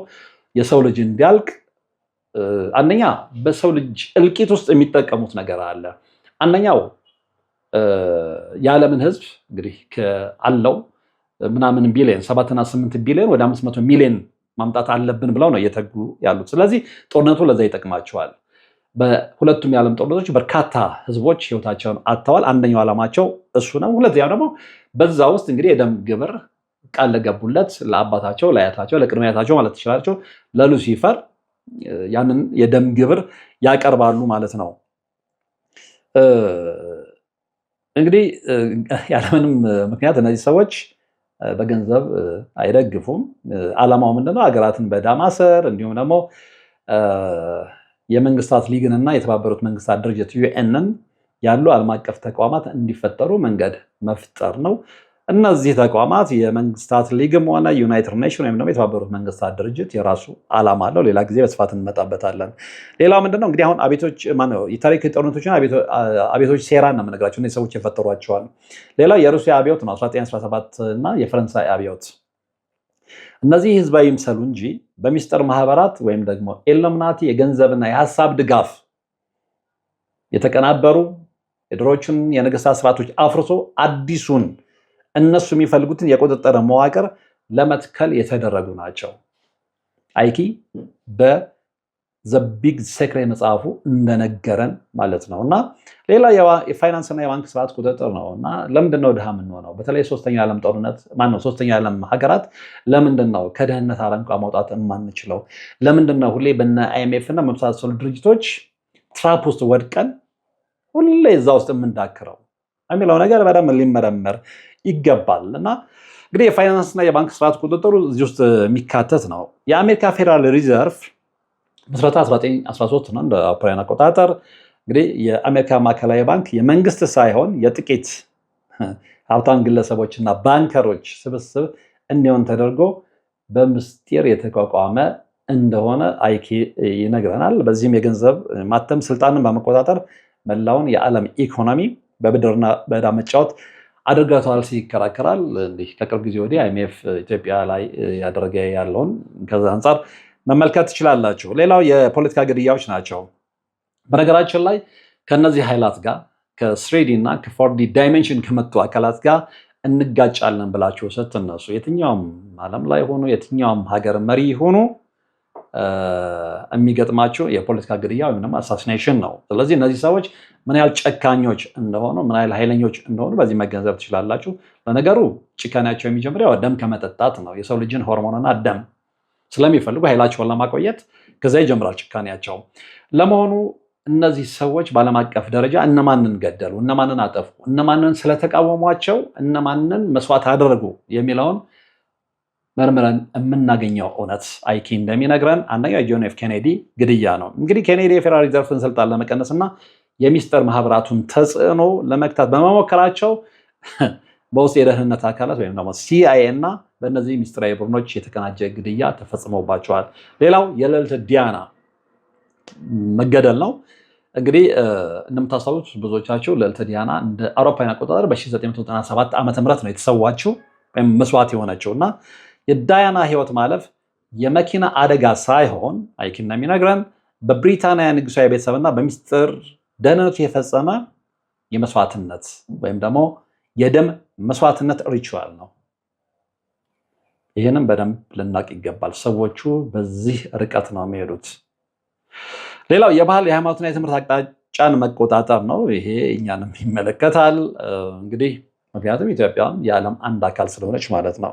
የሰው ልጅ እንዲያልቅ፣ አንደኛ በሰው ልጅ እልቂት ውስጥ የሚጠቀሙት ነገር አለ። አንደኛው የዓለምን ህዝብ እንግዲህ አለው ምናምን ቢሊዮን 7 እና 8 ቢሊዮን ወደ 500 ሚሊዮን ማምጣት አለብን ብለው ነው እየተጉ ያሉት። ስለዚህ ጦርነቱ ለዛ ይጠቅማቸዋል። በሁለቱም የዓለም ጦርነቶች በርካታ ህዝቦች ህይወታቸውን አጥተዋል። አንደኛው ዓላማቸው እሱ ነው። ሁለተኛው ደግሞ በዛ ውስጥ እንግዲህ የደም ግብር ቃል ለገቡለት ለአባታቸው፣ ለአያታቸው፣ ለቅድመ አያታቸው ማለት ትችላላቸው ለሉሲፈር ያንን የደም ግብር ያቀርባሉ ማለት ነው። እንግዲህ ያለምንም ምክንያት እነዚህ ሰዎች በገንዘብ አይደግፉም። ዓላማው ምንድነው? ሀገራትን በዕዳ ማሰር እንዲሁም ደግሞ የመንግስታት ሊግን እና የተባበሩት መንግስታት ድርጅት ዩኤንን ያሉ ዓለም አቀፍ ተቋማት እንዲፈጠሩ መንገድ መፍጠር ነው። እነዚህ ተቋማት የመንግስታት ሊግም ሆነ ዩናይትድ ኔሽን ወይም ደግሞ የተባበሩት መንግስታት ድርጅት የራሱ ዓላማ አለው። ሌላ ጊዜ በስፋት እንመጣበታለን። ሌላው ምንድነው? እንግዲህ አሁን የታሪክ ጦርነቶችን አብዮቶች ሴራ ነው የምነግራቸው። እነዚህ ሰዎች የፈጠሯቸዋል። ሌላው የሩሲያ አብዮት ነው 1917 እና የፈረንሳይ አብዮት። እነዚህ ህዝባዊ ይምሰሉ እንጂ በሚስጥር ማህበራት ወይም ደግሞ ኢሉሚናቲ የገንዘብና የሀሳብ ድጋፍ የተቀናበሩ የድሮዎቹን የነገስታት ስርዓቶች አፍርሶ አዲሱን እነሱ የሚፈልጉትን የቁጥጥር መዋቅር ለመትከል የተደረጉ ናቸው። አይኪ በዘ ቢግ ሴክሬት መጽሐፉ እንደነገረን ማለት ነው። እና ሌላ የፋይናንስና የባንክ ስርዓት ቁጥጥር ነው። እና ለምንድን ነው ድሃ የምንሆነው? በተለይ ሶስተኛው የዓለም ጦርነት ሶስተኛው የዓለም ሀገራት ለምንድን ነው ከድህነት አረንቋ ማውጣት የማንችለው? ለምንድን ነው ሁሌ በነ አይኤምኤፍ እና መሳሰሉ ድርጅቶች ትራፕ ውስጥ ወድቀን ሁሌ እዛ ውስጥ የምንዳክረው የሚለው ነገር በደንብ ሊመረመር ይገባል። እና እንግዲህ የፋይናንስና የባንክ ስርዓት ቁጥጥሩ እዚህ ውስጥ የሚካተት ነው። የአሜሪካ ፌዴራል ሪዘርቭ ምስረታ 1913 ነው እንደ አውሮፓውያን አቆጣጠር። እንግዲህ የአሜሪካ ማዕከላዊ ባንክ የመንግስት ሳይሆን የጥቂት ሀብታም ግለሰቦችና ባንከሮች ስብስብ እንዲሆን ተደርጎ በምስጢር የተቋቋመ እንደሆነ አይኪ ይነግረናል። በዚህም የገንዘብ ማተም ስልጣንን በመቆጣጠር መላውን የዓለም ኢኮኖሚ በብድርና በዕዳ መጫወት አድርገዋል ሲል ይከራከራል። እንዲህ ከቅርብ ጊዜ ወዲህ አይኤምኤፍ ኢትዮጵያ ላይ ያደረገ ያለውን ከዛ አንጻር መመልከት ትችላላችሁ። ሌላው የፖለቲካ ግድያዎች ናቸው። በነገራችን ላይ ከነዚህ ኃይላት ጋር ከስሪዲ እና ከፎርዲ ዳይሜንሽን ከመጡ አካላት ጋር እንጋጫለን ብላችሁ ስትነሱ የትኛውም ዓለም ላይ ሆኑ የትኛውም ሀገር መሪ ሆኑ የሚገጥማቸው የፖለቲካ ግድያ ወይም ደግሞ አሳሲኔሽን ነው። ስለዚህ እነዚህ ሰዎች ምን ያህል ጨካኞች እንደሆኑ ምን ያህል ኃይለኞች እንደሆኑ በዚህ መገንዘብ ትችላላችሁ። ለነገሩ ጭካኔያቸው የሚጀምረው ደም ከመጠጣት ነው። የሰው ልጅን ሆርሞንና ደም ስለሚፈልጉ ኃይላቸውን ለማቆየት ከዛ ይጀምራል ጭካኔያቸው። ለመሆኑ እነዚህ ሰዎች በዓለም አቀፍ ደረጃ እነማንን ገደሉ፣ እነማንን አጠፉ፣ እነማንን ስለተቃወሟቸው እነማንን መስዋዕት አደረጉ የሚለውን መርምረን የምናገኘው እውነት አይኪ እንደሚነግረን አንደኛው የጆን ኤፍ ኬኔዲ ግድያ ነው። እንግዲህ ኬኔዲ የፌዴራል ሪዘርቭን ስልጣን ለመቀነስና የሚስጥር ማህበራቱን ተጽዕኖ ለመክታት በመሞከራቸው በውስጥ የደህንነት አካላት ወይም ደግሞ ሲአይኤ እና በእነዚህ ሚስጥራዊ ቡድኖች የተቀናጀ ግድያ ተፈጽሞባቸዋል። ሌላው የልዕልት ዲያና መገደል ነው። እንግዲህ እንደምታስታውሱት ብዙዎቻችሁ ልዕልት ዲያና እንደ አውሮፓውያን አቆጣጠር በ1997 ዓ.ም ነው የተሰዋችው ወይም መስዋዕት የሆነችው እና የዳያና ህይወት ማለፍ የመኪና አደጋ ሳይሆን አይኪ እንደሚነግረን በብሪታንያ ንጉሳዊ ቤተሰብና በሚስጥር ደህንነቱ የፈጸመ የመስዋዕትነት ወይም ደግሞ የደም መስዋዕትነት ሪቹዋል ነው። ይህንም በደንብ ልናቅ ይገባል። ሰዎቹ በዚህ ርቀት ነው የሚሄዱት። ሌላው የባህል የሃይማኖትና የትምህርት አቅጣጫን መቆጣጠር ነው። ይሄ እኛንም ይመለከታል። እንግዲህ ምክንያቱም ኢትዮጵያ የዓለም አንድ አካል ስለሆነች ማለት ነው።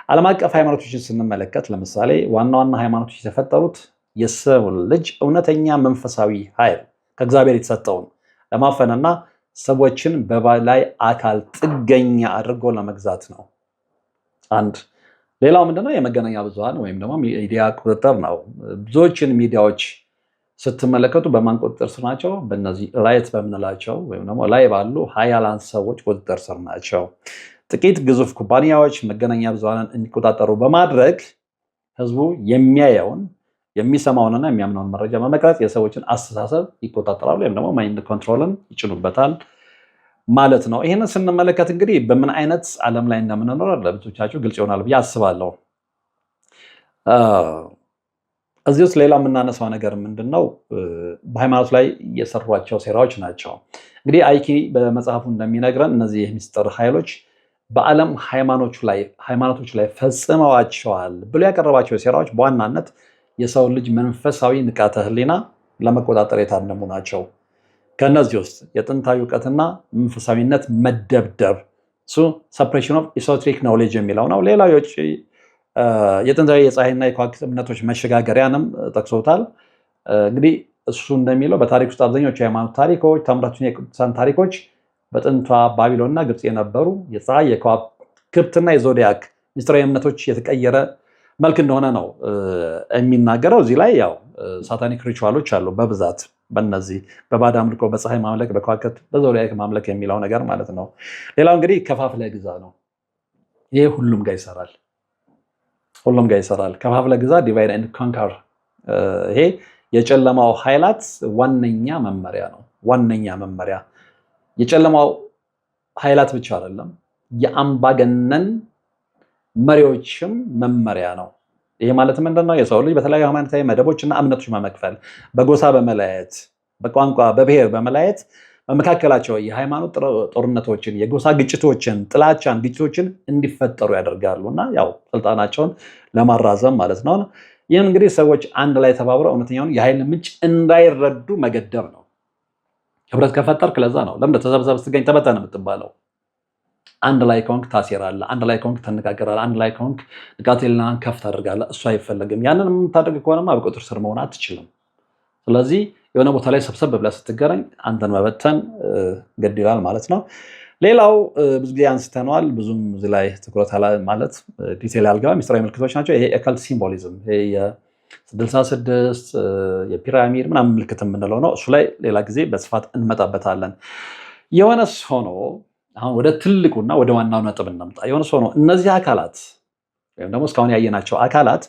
ዓለም አቀፍ ሃይማኖቶችን ስንመለከት ለምሳሌ ዋና ዋና ሃይማኖቶች የተፈጠሩት የሰው ልጅ እውነተኛ መንፈሳዊ ኃይል ከእግዚአብሔር የተሰጠውን ለማፈንና ሰዎችን በበላይ አካል ጥገኛ አድርጎ ለመግዛት ነው። አንድ ሌላው ምንድነው? የመገናኛ ብዙሃን ወይም ደግሞ ሚዲያ ቁጥጥር ነው። ብዙዎችን ሚዲያዎች ስትመለከቱ በማን ቁጥጥር ስር ናቸው? በእነዚህ ራይት በምንላቸው ወይም ደግሞ ላይ ባሉ ሀያላን ሰዎች ቁጥጥር ስር ናቸው። ጥቂት ግዙፍ ኩባንያዎች መገናኛ ብዙሃንን እንዲቆጣጠሩ በማድረግ ህዝቡ የሚያየውን የሚሰማውንና የሚያምነውን መረጃ በመቅረጽ የሰዎችን አስተሳሰብ ይቆጣጠራሉ ወይም ደግሞ ማይንድ ኮንትሮልን ይጭኑበታል ማለት ነው። ይህንን ስንመለከት እንግዲህ በምን አይነት ዓለም ላይ እንደምንኖር ለብዙዎቻችሁ ግልጽ ይሆናል ብዬ አስባለሁ። እዚህ ውስጥ ሌላ የምናነሳው ነገር ምንድን ነው? በሃይማኖት ላይ የሰሯቸው ሴራዎች ናቸው። እንግዲህ አይኪ በመጽሐፉ እንደሚነግረን እነዚህ የሚስጥር ኃይሎች በዓለም ሃይማኖቶች ላይ ፈጽመዋቸዋል ብሎ ያቀረባቸው ሴራዎች በዋናነት የሰው ልጅ መንፈሳዊ ንቃተ ህሊና ለመቆጣጠር የታለሙ ናቸው። ከእነዚህ ውስጥ የጥንታዊ እውቀትና መንፈሳዊነት መደብደብ እሱ ሰፕሬሽን ኦፍ ኢሶትሪክ ኖሌጅ የሚለው ነው። ሌላው የጥንታዊ የፀሐይና የከዋክብት እምነቶች መሸጋገሪያንም ጠቅሶታል። እንግዲህ እሱ እንደሚለው በታሪክ ውስጥ አብዛኞቹ የሃይማኖት ታሪኮች፣ ታምራቱና የቅዱሳን ታሪኮች በጥንቷ ባቢሎንና ግብፅ የነበሩ የፀሐይ የከዋክብትና የዞዲያክ ሚስጥራዊ እምነቶች የተቀየረ መልክ እንደሆነ ነው የሚናገረው። እዚህ ላይ ያው ሳታኒክ ሪቹዋሎች አሉ በብዛት በነዚህ በባዕድ አምልኮ፣ በፀሐይ ማምለክ፣ በከዋክብት በዞዲያክ ማምለክ የሚለው ነገር ማለት ነው። ሌላው እንግዲህ ከፋፍለህ ግዛ ነው። ይሄ ሁሉም ጋር ይሰራል። ከፋፍለህ ግዛ፣ ዲቫይድ ኤንድ ኮንከር። ይሄ የጨለማው ኃይላት ዋነኛ መመሪያ ነው። ዋነኛ መመሪያ የጨለማው ኃይላት ብቻ አይደለም፣ የአምባገነን መሪዎችም መመሪያ ነው። ይሄ ማለት ምንድነው? የሰው ልጅ በተለያዩ ሃይማኖታዊ መደቦችና እምነቶች በመክፈል በጎሳ በመለያየት በቋንቋ በብሔር በመለያየት በመካከላቸው የሃይማኖት ጦርነቶችን፣ የጎሳ ግጭቶችን፣ ጥላቻን፣ ግጭቶችን እንዲፈጠሩ ያደርጋሉ እና ያው ስልጣናቸውን ለማራዘም ማለት ነው። ይህም እንግዲህ ሰዎች አንድ ላይ ተባብረው እውነተኛውን የኃይል ምንጭ እንዳይረዱ መገደብ ነው። ህብረት ከፈጠርክ ለዛ ነው። ለምን ተሰብሰብ ስትገኝ ተበተን የምትባለው? አንድ ላይ ከሆንክ ታሴራለህ፣ አንድ ላይ ከሆንክ ተነጋገራለህ፣ አንድ ላይ ከሆንክ ንቃተ ህሊናህን ከፍ ታደርጋለህ። እሱ አይፈለግም። ያንን የምታደርግ ከሆነማ በቁጥር ስር መሆን አትችልም። ስለዚህ የሆነ ቦታ ላይ ሰብሰብ ብለህ ስትገናኝ አንተን መበተን ግድ ይላል ማለት ነው። ሌላው ብዙ ጊዜ አንስተነዋል፣ ብዙም እዚህ ላይ ትኩረት ማለት ዲቴል ያልገባ ሚስጥራዊ ምልክቶች ናቸው። ይሄ የካልት ሲምቦሊዝም፣ ይሄ የ66 የፒራሚድ ምናምን ምልክት የምንለው ነው። እሱ ላይ ሌላ ጊዜ በስፋት እንመጣበታለን። የሆነስ ሆኖ አሁን ወደ ትልቁና ወደ ዋናው ነጥብ እንምጣ። የሆነስ ሆኖ እነዚህ አካላት ወይም ደግሞ እስካሁን ያየናቸው አካላት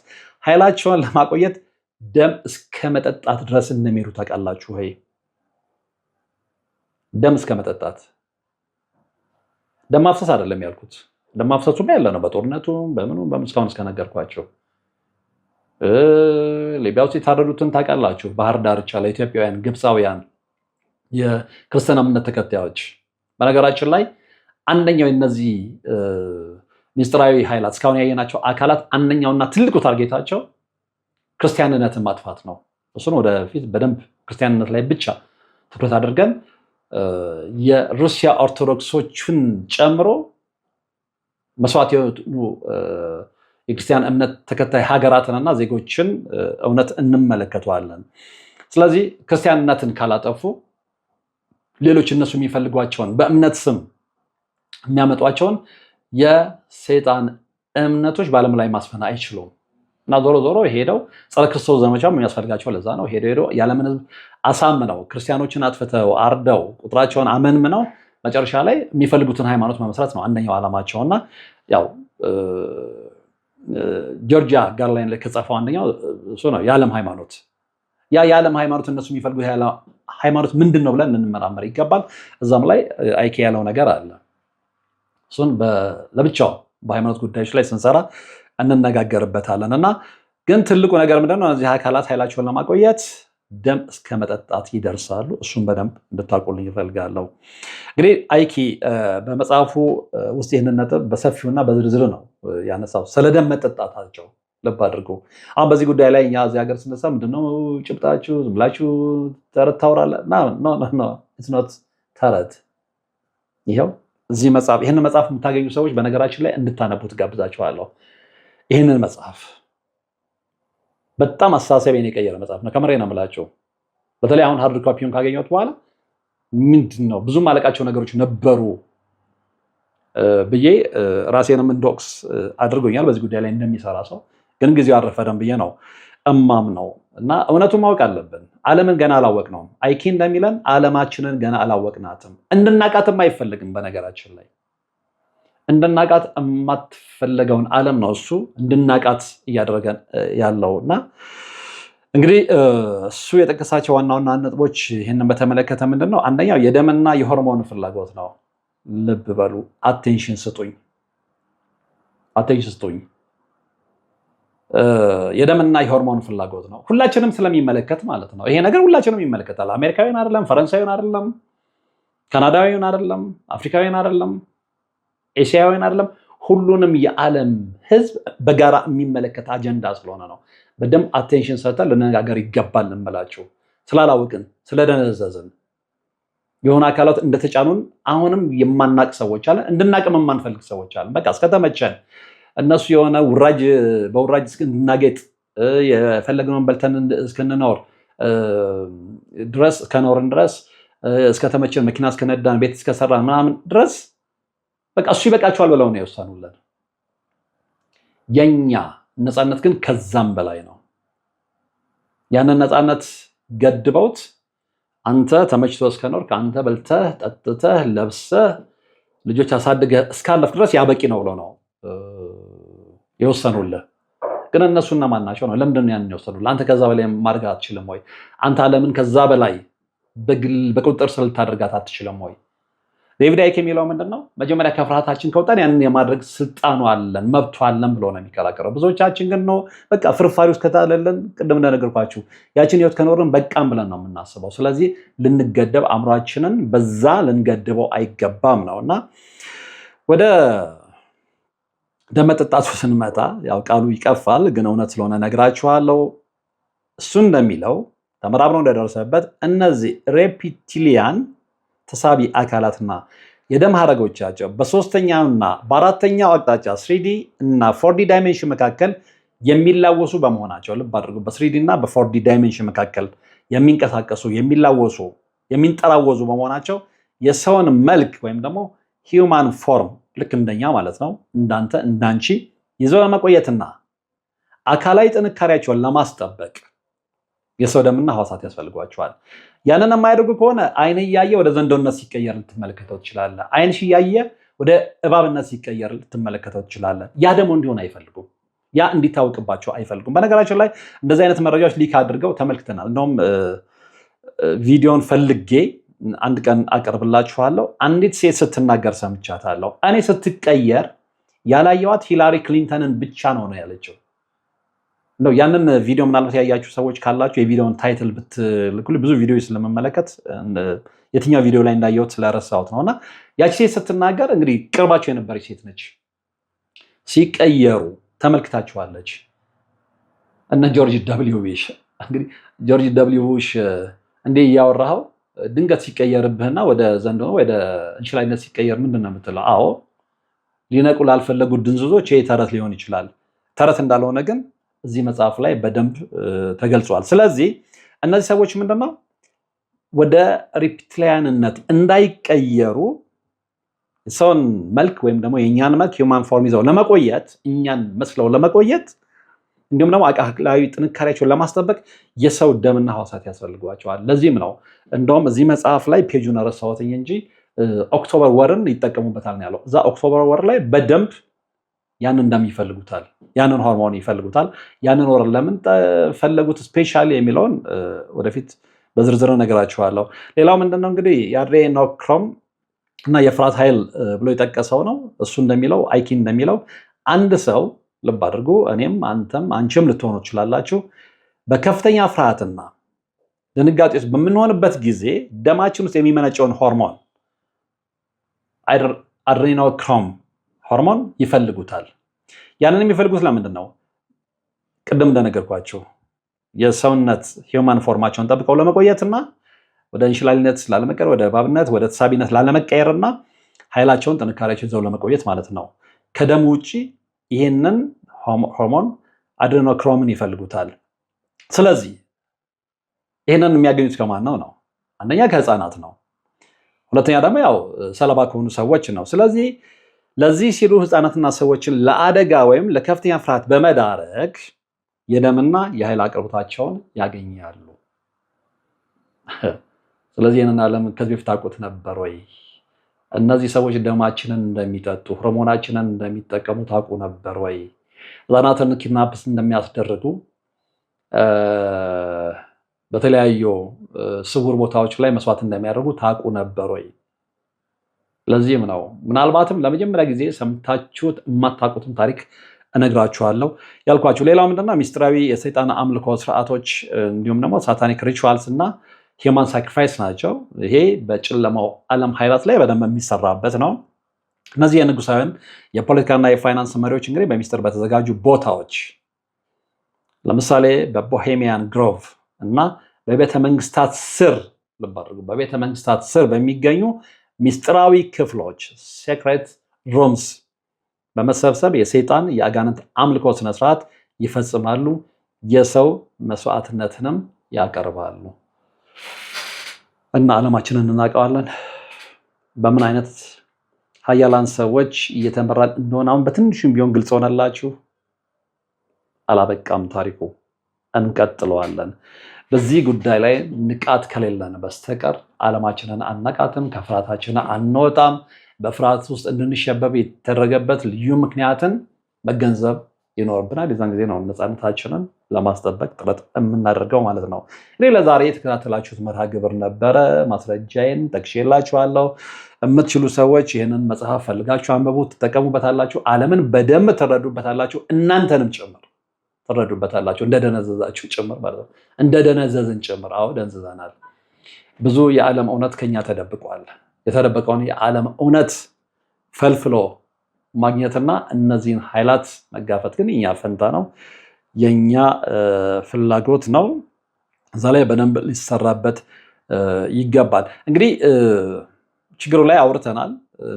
ኃይላቸውን ለማቆየት ደም እስከ መጠጣት ድረስ እንደሚሄዱ ታውቃላችሁ ወይ? ደም እስከ መጠጣት። ደም ማፍሰስ አይደለም ያልኩት። ደም ማፍሰሱም ያለ ነው በጦርነቱም በምኑ እስካሁን እስከነገርኳቸው። ሊቢያ ውስጥ የታረዱትን ታውቃላችሁ። ባህር ዳርቻ ላይ ኢትዮጵያውያን፣ ግብፃውያን የክርስትና እምነት ተከታዮች። በነገራችን ላይ አንደኛው እነዚህ ሚስጥራዊ ኃይላት እስካሁን ያየናቸው አካላት አንደኛውና ትልቁ ታርጌታቸው ክርስቲያንነትን ማጥፋት ነው። እሱን ወደፊት በደንብ ክርስቲያንነት ላይ ብቻ ትኩረት አድርገን የሩሲያ ኦርቶዶክሶችን ጨምሮ መስዋዕት የሆኑ የክርስቲያን እምነት ተከታይ ሀገራትንና ዜጎችን እውነት እንመለከተዋለን። ስለዚህ ክርስቲያንነትን ካላጠፉ ሌሎች እነሱ የሚፈልጓቸውን በእምነት ስም የሚያመጧቸውን የሰይጣን እምነቶች በዓለም ላይ ማስፈን አይችሉም እና ዞሮ ዞሮ ሄደው ጸረ ክርስቶስ ዘመቻም የሚያስፈልጋቸው ለዛ ነው። ሄደው የዓለምን ሕዝብ አሳምነው ክርስቲያኖችን አጥፍተው አርደው ቁጥራቸውን አመንምነው መጨረሻ ላይ የሚፈልጉትን ሃይማኖት መመስረት ነው አንደኛው ዓላማቸውና ያው ጆርጂያ ጋርላይን ላይ ከጻፈው አንደኛው እሱ ነው የዓለም ሃይማኖት። ያ የዓለም ሃይማኖት እነሱ የሚፈልጉ ሃይማኖት ምንድን ነው ብለን እንመራመር ይገባል። እዛም ላይ አይኬ ያለው ነገር አለ። እሱን ለብቻው በሃይማኖት ጉዳዮች ላይ ስንሰራ እንነጋገርበታለን። እና ግን ትልቁ ነገር ምንድነው? እነዚህ አካላት ኃይላቸውን ለማቆየት ደም እስከ መጠጣት ይደርሳሉ። እሱን በደንብ እንድታውቁልኝ ይፈልጋለሁ። እንግዲህ አይኪ በመጽሐፉ ውስጥ ይህንን ነጥብ በሰፊውና በዝርዝር ነው ያነሳው፣ ስለ ደም መጠጣታቸው ልብ አድርጎ። አሁን በዚህ ጉዳይ ላይ እኛ እዚህ ሀገር ስነሳ ምንድነው ጭብጣችሁ ዝም ብላችሁ ተረት ታወራለህ? ተረት ይኸው እዚህ መጽሐፍ ይህንን መጽሐፍ የምታገኙ ሰዎች በነገራችን ላይ እንድታነቡት ጋብዛችኋለሁ። ይህንን መጽሐፍ በጣም አስተሳሰቤን የቀየረ መጽሐፍ ነው። ከምሬ ነው የምላቸው። በተለይ አሁን ሃርድ ኮፒውን ካገኘሁት በኋላ ምንድን ነው ብዙም አለቃቸው ነገሮች ነበሩ ብዬ ራሴንም እንዶክስ አድርጎኛል። በዚህ ጉዳይ ላይ እንደሚሰራ ሰው ግን ጊዜው አልረፈደም ብዬ ነው እማም ነው እና እውነቱን ማወቅ አለብን። ዓለምን ገና አላወቅነውም። አይኪ እንደሚለን ዓለማችንን ገና አላወቅናትም። እንድናቃትም አይፈልግም። በነገራችን ላይ እንድናቃት የማትፈለገውን ዓለም ነው እሱ እንድናቃት እያደረገን ያለው እና እንግዲህ እሱ የጠቀሳቸው ዋና ዋና ነጥቦች ይህንን በተመለከተ ምንድን ነው? አንደኛው የደምና የሆርሞን ፍላጎት ነው። ልብ በሉ፣ አቴንሽን ስጡኝ። የደምና የሆርሞን ፍላጎት ነው። ሁላችንም ስለሚመለከት ማለት ነው። ይሄ ነገር ሁላችንም ይመለከታል። አሜሪካዊን አይደለም፣ ፈረንሳዊን አይደለም፣ ካናዳዊን አይደለም፣ አፍሪካዊን አይደለም፣ ኤሽያዊን አይደለም። ሁሉንም የዓለም ሕዝብ በጋራ የሚመለከት አጀንዳ ስለሆነ ነው በደንብ አቴንሽን ሰጥተን ልነጋገር ይገባል። እንመላችሁ ስላላወቅን ስለደነዘዝን የሆነ አካላት እንደተጫኑን አሁንም የማናቅ ሰዎች አለን፣ እንድናቅም የማንፈልግ ሰዎች አለን። በቃ እስከተመቸን እነሱ የሆነ በውራጅ እንድናጌጥ የፈለግነውን በልተን እስክንኖር ድረስ ከኖርን ድረስ እስከተመቸን መኪና እስከነዳን ቤት እስከሰራን ምናምን ድረስ በቃ እሱ ይበቃቸዋል ብለው ነው የወሰኑልን። የኛ ነፃነት ግን ከዛም በላይ ነው። ያንን ነፃነት ገድበውት አንተ ተመችቶ እስከኖርክ አንተ በልተህ ጠጥተህ ለብሰህ ልጆች አሳድገህ እስካለፍ ድረስ ያበቂ ነው ብሎ ነው የወሰኑልህ። ግን እነሱ እነማን ናቸው ነው? ለምንድን ነው ያንን የወሰኑልህ? አንተ ከዛ በላይ ማድረግ አትችልም ወይ? አንተ ዓለምን ከዛ በላይ በቁጥጥር ስር ልታደርጋት አትችልም ወይ? ዴቪድ አይክ የሚለው ምንድን ነው? መጀመሪያ ከፍርሃታችን ከወጣን ያንን የማድረግ ስልጣኑ አለን መብቱ አለን ብሎ ነው የሚከራከረው። ብዙዎቻችን ግን ነው በቃ ፍርፋሪ ውስጥ ከታለለን ቅድም እንደነገርኳችሁ ያችን ህይወት ከኖርን በቃም ብለን ነው የምናስበው። ስለዚህ ልንገደብ አእምሯችንን በዛ ልንገድበው አይገባም ነው እና ወደ ደም መጠጣቱ ስንመጣ ያው ቃሉ ይቀፋል፣ ግን እውነት ስለሆነ ነግራችኋለሁ። እሱ እንደሚለው ተመራምሮ እንደደረሰበት እነዚህ ሬፕቲሊያን ተሳቢ አካላትና የደም ሀረጎቻቸው በሶስተኛውና በአራተኛው አቅጣጫ 3D እና 4D ዳይሜንሽን መካከል የሚላወሱ በመሆናቸው ልብ አድርጉ። በ3D እና በ4D ዳይሜንሽን መካከል የሚንቀሳቀሱ የሚላወሱ የሚንጠራወዙ በመሆናቸው የሰውን መልክ ወይም ደግሞ ሂውማን ፎርም ልክ እንደኛ ማለት ነው እንዳንተ እንዳንቺ ይዘው ለመቆየትና አካላዊ ጥንካሬያቸውን ለማስጠበቅ የሰው ደምና ህዋሳት ያስፈልጓቸዋል። ያንን የማያደርጉ ከሆነ አይን እያየ ወደ ዘንዶነት ሲቀየር ልትመለከተው ትችላለህ። አይንሽ እያየ ወደ እባብነት ሲቀየር ልትመለከተው ትችላለህ። ያ ደግሞ እንዲሆን አይፈልጉም። ያ እንዲታወቅባቸው አይፈልጉም። በነገራችን ላይ እንደዚህ አይነት መረጃዎች ሊክ አድርገው ተመልክተናል። እንደውም ቪዲዮን ፈልጌ አንድ ቀን አቀርብላችኋለሁ። አንዲት ሴት ስትናገር ሰምቻታለሁ። እኔ ስትቀየር ያላየዋት ሂላሪ ክሊንተንን ብቻ ነው ያለችው። ነው ያንን ቪዲዮ ምናልባት ያያችሁ ሰዎች ካላችሁ የቪዲዮውን ታይትል ብትልኩልኝ ብዙ ቪዲዮ ስለምመለከት የትኛው ቪዲዮ ላይ እንዳየሁት ስለረሳሁት ነውና ያቺ ሴት ስትናገር እንግዲህ ቅርባቸው የነበረች ሴት ነች። ሲቀየሩ ተመልክታችኋለች። እነ ጆርጅ ደብሊው ቡሽ እንግዲህ ጆርጅ ደብሊው ቡሽ እንዴ እያወራኸው ድንገት ሲቀየርብህና ወደ ዘንዶ ወደ እንሽላይነት ሲቀየር ምንድን ነው የምትለው? አዎ ሊነቁ ላልፈለጉ ድንዝዞች ይሄ ተረት ሊሆን ይችላል። ተረት እንዳልሆነ ግን እዚህ መጽሐፍ ላይ በደንብ ተገልጿል። ስለዚህ እነዚህ ሰዎች ምንድነው ወደ ሪፕቲሊያንነት እንዳይቀየሩ ሰውን መልክ ወይም ደግሞ የእኛን መልክ ሂውማን ፎርም ይዘው ለመቆየት እኛን መስለው ለመቆየት እንዲሁም ደግሞ አካላዊ ጥንካሬያቸውን ለማስጠበቅ የሰው ደምና ሕዋሳት ያስፈልጓቸዋል። ለዚህም ነው እንደውም እዚህ መጽሐፍ ላይ ፔጁን ረሳሁትኝ እንጂ ኦክቶበር ወርን ይጠቀሙበታል ነው ያለው። እዛ ኦክቶበር ወር ላይ በደንብ ያንን እንደሚፈልጉታል፣ ያንን ሆርሞን ይፈልጉታል። ያንን ወር ለምን ፈለጉት ስፔሻሊ የሚለውን ወደፊት በዝርዝር ነገራችኋለሁ። ሌላው ምንድነው እንግዲህ የአድሬኖክሮም እና የፍርሃት ኃይል ብሎ የጠቀሰው ነው። እሱ እንደሚለው አይኪ እንደሚለው አንድ ሰው ልብ አድርጉ፣ እኔም አንተም አንቺም ልትሆኑ ትችላላችሁ። በከፍተኛ ፍርሃትና ድንጋጤ ውስጥ በምንሆንበት ጊዜ ደማችን ውስጥ የሚመነጨውን ሆርሞን አድሬኖክሮም ሆርሞን ይፈልጉታል። ያንን የሚፈልጉት ለምንድን ነው? ቅድም እንደነገርኳቸው የሰውነት ሂውማን ፎርማቸውን ጠብቀው ለመቆየትና ወደ እንሽላሊነት ላለመቀየር፣ ወደ እባብነት፣ ወደ ተሳቢነት ላለመቀየርና ኃይላቸውን ጥንካሬያቸውን ይዘው ለመቆየት ማለት ነው። ከደሙ ውጭ ይህንን ሆርሞን አድሬኖክሮምን ይፈልጉታል። ስለዚህ ይህንን የሚያገኙት ከማን ነው? አንደኛ ከህፃናት ነው። ሁለተኛ ደግሞ ያው ሰለባ ከሆኑ ሰዎች ነው። ስለዚህ ለዚህ ሲሉ ህፃናትና ሰዎችን ለአደጋ ወይም ለከፍተኛ ፍርሃት በመዳረግ የደምና የኃይል አቅርቦታቸውን ያገኛሉ። ስለዚህ ይህንን ዓለም ከዚህ በፊት ታውቁት ነበር ወይ? እነዚህ ሰዎች ደማችንን እንደሚጠጡ ሆርሞናችንን እንደሚጠቀሙ ታውቁ ነበር ወይ? ህፃናትን ኪድናፕስ እንደሚያስደርጉ በተለያዩ ስውር ቦታዎች ላይ መስዋዕት እንደሚያደርጉ ታውቁ ነበር ወይ? ለዚህም ነው ምናልባትም ለመጀመሪያ ጊዜ ሰምታችሁት የማታውቁትም ታሪክ እነግራችኋለሁ ያልኳችሁ። ሌላው ምንድነው ሚስጥራዊ የሰይጣን አምልኮ ስርዓቶች እንዲሁም ደግሞ ሳታኒክ ሪቹዋልስ እና ሂውማን ሳክሪፋይስ ናቸው። ይሄ በጨለማው ዓለም ኃይላት ላይ በደንብ የሚሰራበት ነው። እነዚህ የንጉሳውያን የፖለቲካና የፋይናንስ መሪዎች እንግዲህ በሚስጥር በተዘጋጁ ቦታዎች ለምሳሌ በቦሄሚያን ግሮቭ እና በቤተ መንግስታት ስር ልብ አድርጉ፣ በቤተ መንግስታት ስር በሚገኙ ሚስጥራዊ ክፍሎች ሴክሬት ሩምስ በመሰብሰብ የሰይጣን የአጋንንት አምልኮ ስነስርዓት ይፈጽማሉ። የሰው መስዋዕትነትንም ያቀርባሉ። እና ዓለማችንን እናውቀዋለን። በምን አይነት ሀያላን ሰዎች እየተመራን እንደሆነ አሁን በትንሹም ቢሆን ግልጽ ሆነላችሁ። አላበቃም ታሪኩ፣ እንቀጥለዋለን። በዚህ ጉዳይ ላይ ንቃት ከሌለን በስተቀር ዓለማችንን አናቃትም፣ ከፍርሃታችን አንወጣም። በፍርሃት ውስጥ እንድንሸበብ የተደረገበት ልዩ ምክንያትን መገንዘብ ይኖርብናል። የዛን ጊዜ ነው ነፃነታችንን ለማስጠበቅ ጥረት የምናደርገው ማለት ነው። እኔ ለዛሬ የተከታተላችሁት መርሃ ግብር ነበረ። ማስረጃዬን ጠቅሼላችኋለሁ። የምትችሉ ሰዎች ይህንን መጽሐፍ ፈልጋችሁ አንብቡት፣ ትጠቀሙበታላችሁ። ዓለምን በደንብ ትረዱበታላችሁ፣ እናንተንም ጭምር ትረዱበታላችሁ። እንደደነዘዛችሁ ጭምር ማለት ነው። እንደደነዘዝን ጭምር። አዎ ደንዝዘናል። ብዙ የዓለም እውነት ከኛ ተደብቋል። የተደበቀውን የዓለም እውነት ፈልፍሎ ማግኘትና እነዚህን ኃይላት መጋፈጥ ግን የኛ ፈንታ ነው፣ የኛ ፍላጎት ነው። እዛ ላይ በደንብ ሊሰራበት ይገባል። እንግዲህ ችግሩ ላይ አውርተናል።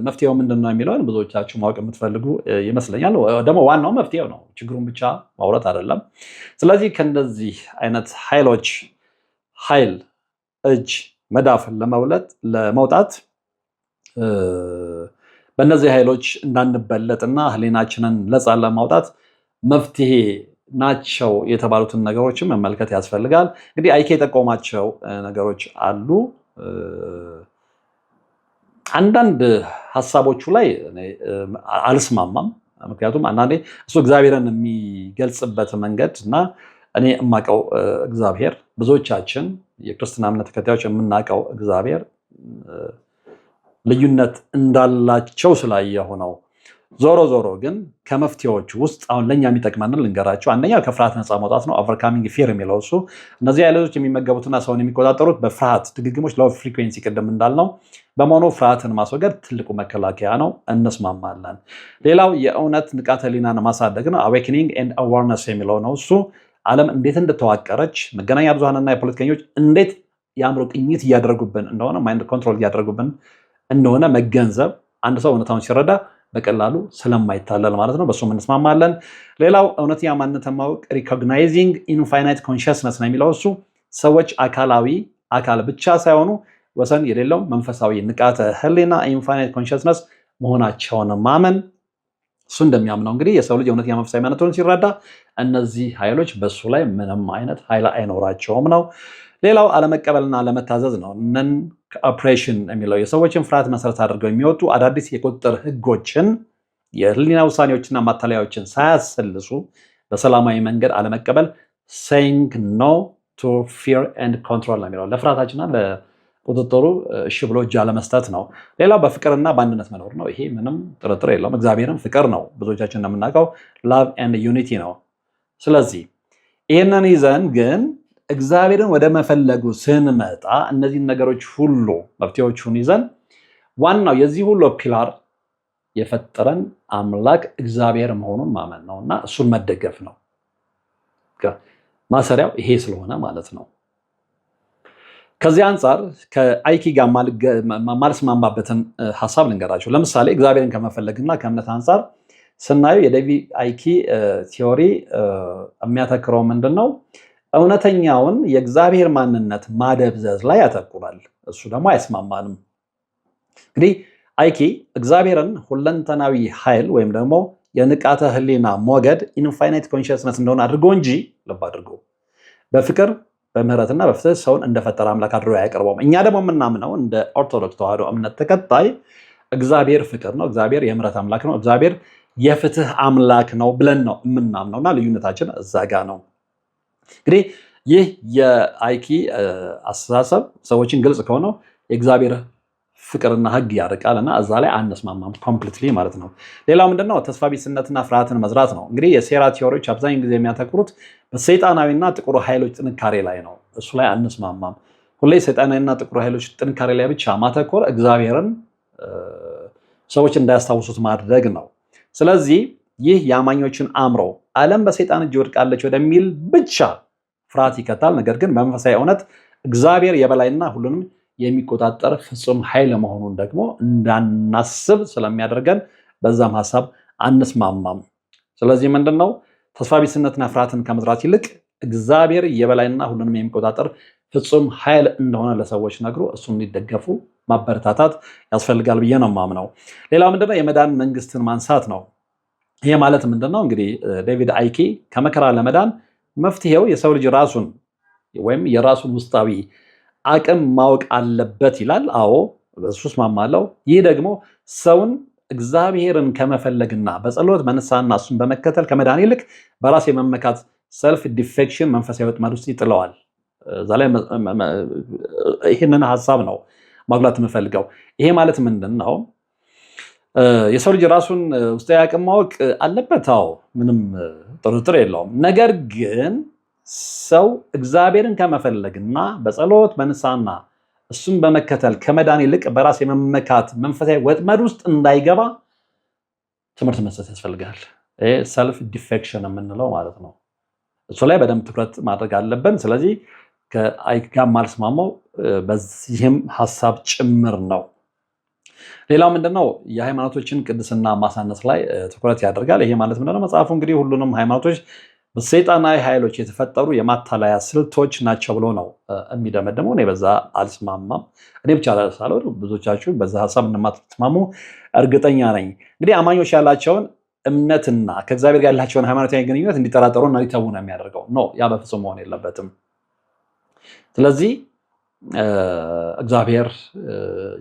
መፍትሄው ምንድን ነው የሚለውን ብዙዎቻችሁ ማወቅ የምትፈልጉ ይመስለኛል። ደግሞ ዋናው መፍትሄው ነው፣ ችግሩን ብቻ ማውረት አይደለም። ስለዚህ ከእንደዚህ አይነት ኃይሎች ኃይል እጅ መዳፍ ለመውጣት በእነዚህ ኃይሎች እንዳንበለጥና ህሊናችንን ነፃ ለማውጣት መፍትሄ ናቸው የተባሉትን ነገሮችን መመልከት ያስፈልጋል። እንግዲህ አይኬ የጠቆማቸው ነገሮች አሉ። አንዳንድ ሀሳቦቹ ላይ አልስማማም። ምክንያቱም አንዳንዴ እሱ እግዚአብሔርን የሚገልጽበት መንገድ እና እኔ የማውቀው እግዚአብሔር ብዙዎቻችን የክርስትና እምነት ተከታዮች የምናውቀው እግዚአብሔር ልዩነት እንዳላቸው ስላየሁ ነው። ዞሮ ዞሮ ግን ከመፍትሄዎቹ ውስጥ አሁን ለእኛ የሚጠቅመንን ልንገራቸው። አንደኛው ከፍርሃት ነፃ መውጣት ነው። ኦቨርካሚንግ ፊር የሚለው እሱ እነዚህ ኃይሎች የሚመገቡትና ሰውን የሚቆጣጠሩት በፍርሃት ድግግሞች፣ ሎው ፍሪኩዌንሲ ቅድም እንዳልነው በመሆኑ ፍርሃትን ማስወገድ ትልቁ መከላከያ ነው። እንስማማለን። ሌላው የእውነት ንቃተ ህሊናን ማሳደግ ነው። አዌክኒንግ ኤንድ አዋርነስ የሚለው ነው እሱ ዓለም እንዴት እንደተዋቀረች መገናኛ ብዙሃንና የፖለቲከኞች እንዴት የአእምሮ ቅኝት እያደረጉብን እንደሆነ ማይንድ ኮንትሮል እያደረጉብን እንደሆነ መገንዘብ አንድ ሰው እውነታውን ሲረዳ በቀላሉ ስለማይታለል ማለት ነው። በሱም እንስማማለን። ሌላው እውነተኛ ማንነትን ማወቅ ሪኮግናይዚንግ ኢንፋይናይት ኮንሽስነስ ነው የሚለው እሱ ሰዎች አካል ብቻ ሳይሆኑ ወሰን የሌለው መንፈሳዊ ንቃተ ህሊና ኢንፋይናይት ኮንሽስነስ መሆናቸውን ማመን። እሱ እንደሚያምነው እንግዲህ የሰው ልጅ እውነተኛ መንፈሳዊ ማንነቱን ሲረዳ እነዚህ ኃይሎች በሱ ላይ ምንም አይነት ኃይል አይኖራቸውም ነው። ሌላው አለመቀበልና አለመታዘዝ ነው። ነን ኦፕሬሽን የሚለው የሰዎችን ፍርሃት መሰረት አድርገው የሚወጡ አዳዲስ የቁጥጥር ህጎችን፣ የህሊና ውሳኔዎችና ማታለያዎችን ሳያሰልሱ በሰላማዊ መንገድ አለመቀበል saying no to fear and control ነው የሚለው ለፍርሃታችንና ለቁጥጥሩ እሺ ብሎ እጅ አለመስጠት ነው። ሌላው በፍቅርና በአንድነት መኖር ነው። ይሄ ምንም ጥርጥር የለውም። እግዚአብሔርም ፍቅር ነው። ብዙዎቻችን እንደምናውቀው love and unity ነው። ስለዚህ ይህንን ይዘን ግን እግዚአብሔርን ወደ መፈለጉ ስንመጣ እነዚህን ነገሮች ሁሉ መፍትሄዎቹን ይዘን ዋናው የዚህ ሁሉ ፒላር የፈጠረን አምላክ እግዚአብሔር መሆኑን ማመን ነው እና እሱን መደገፍ ነው። ማሰሪያው ይሄ ስለሆነ ማለት ነው። ከዚህ አንጻር ከአይኪ ጋር ማልስማማበትን ሀሳብ ልንገራቸው። ለምሳሌ እግዚአብሔርን ከመፈለግና ከእምነት አንጻር ስናየው የዴቪድ አይኪ ቲዮሪ የሚያተክረው ምንድን ነው? እውነተኛውን የእግዚአብሔር ማንነት ማደብዘዝ ላይ ያተኩራል። እሱ ደግሞ አይስማማንም። እንግዲህ አይኪ እግዚአብሔርን ሁለንተናዊ ኃይል ወይም ደግሞ የንቃተ ህሊና ሞገድ ኢንፋይናይት ኮንሽስነስ እንደሆነ አድርጎ እንጂ ልብ አድርጎ በፍቅር በምህረትና በፍትህ ሰውን እንደፈጠረ አምላክ አድርጎ አያቀርበውም። እኛ ደግሞ የምናምነው እንደ ኦርቶዶክስ ተዋህዶ እምነት ተከታይ እግዚአብሔር ፍቅር ነው፣ እግዚአብሔር የምህረት አምላክ ነው፣ እግዚአብሔር የፍትህ አምላክ ነው ብለን ነው የምናምነውና ልዩነታችን እዛ ጋ ነው። እንግዲህ ይህ የአይኪ አስተሳሰብ ሰዎችን ግልጽ ከሆነው የእግዚአብሔር ፍቅርና ህግ ያርቃል እና እዛ ላይ አንስማማም ኮምፕሊትሊ ማለት ነው። ሌላው ምንድነው? ተስፋ ቢስነትና ፍርሃትን መዝራት ነው። እንግዲህ የሴራ ቲዎሪዎች አብዛኛውን ጊዜ የሚያተኩሩት በሰይጣናዊና ጥቁር ኃይሎች ጥንካሬ ላይ ነው። እሱ ላይ አንስማማም። ሁሌ ሰይጣናዊና ጥቁር ኃይሎች ጥንካሬ ላይ ብቻ ማተኮር እግዚአብሔርን ሰዎች እንዳያስታውሱት ማድረግ ነው። ስለዚህ ይህ የአማኞችን አእምሮ ዓለም በሰይጣን እጅ ወድቃለች ወደሚል ብቻ ፍርሃት ይከታል። ነገር ግን በመንፈሳዊ እውነት እግዚአብሔር የበላይና ሁሉንም የሚቆጣጠር ፍጹም ኃይል መሆኑን ደግሞ እንዳናስብ ስለሚያደርገን በዛም ሀሳብ አንስማማም። ስለዚህ ምንድነው? ተስፋ ቢስነትና ፍርሃትን ከመዝራት ይልቅ እግዚአብሔር የበላይና ሁሉንም የሚቆጣጠር ፍጹም ኃይል እንደሆነ ለሰዎች ነግሮ እሱን እንዲደገፉ ማበረታታት ያስፈልጋል ብዬ ነው የማምነው። ሌላው ምንድነው? የመዳን መንግስትን ማንሳት ነው። ይሄ ማለት ምንድነው? እንግዲህ ዴቪድ አይኪ ከመከራ ለመዳን መፍትሄው የሰው ልጅ ራሱን ወይም የራሱን ውስጣዊ አቅም ማወቅ አለበት ይላል። አዎ በሱ እስማማለሁ። ይህ ደግሞ ሰውን እግዚአብሔርን ከመፈለግና በጸሎት መነሳና እሱን በመከተል ከመዳን ይልቅ በራስ የመመካት ሰልፍ ዲፌክሽን መንፈሳዊ ወጥመድ ውስጥ ይጥለዋል። እዛ ላይ ይህንን ሀሳብ ነው ማጉላት የምፈልገው። ይሄ ማለት ምንድን ነው? የሰው ልጅ ራሱን ውስጣዊ አቅም ማወቅ አለበት። አዎ ምንም ጥርጥር የለውም። ነገር ግን ሰው እግዚአብሔርን ከመፈለግና በጸሎት በንስሐና እሱን በመከተል ከመዳን ይልቅ በራስ የመመካት መንፈሳዊ ወጥመድ ውስጥ እንዳይገባ ትምህርት መስጠት ያስፈልጋል። ይሄ ሰልፍ ዲፌክሽን የምንለው ማለት ነው። እሱ ላይ በደንብ ትኩረት ማድረግ አለብን። ስለዚህ ከአይኪ ጋር ማልስማማው በዚህም ሀሳብ ጭምር ነው። ሌላው ምንድነው? የሃይማኖቶችን ቅድስና ማሳነስ ላይ ትኩረት ያደርጋል። ይሄ ማለት ምንድነው? መጽሐፉ እንግዲህ ሁሉንም ሃይማኖቶች በሰይጣናዊ ኃይሎች የተፈጠሩ የማታለያ ስልቶች ናቸው ብሎ ነው የሚደመደመው። እኔ በዛ አልስማማም። እኔ ብቻ ሳልሆን ብዙዎቻችሁ በዛ ሀሳብ እንደማትስማሙ እርግጠኛ ነኝ። እንግዲህ አማኞች ያላቸውን እምነትና ከእግዚአብሔር ጋር ያላቸውን ሃይማኖታዊ ግንኙነት እንዲጠራጠሩና ሊተዉ ነው የሚያደርገው። ኖ ያ በፍጹም መሆን የለበትም። ስለዚህ እግዚአብሔር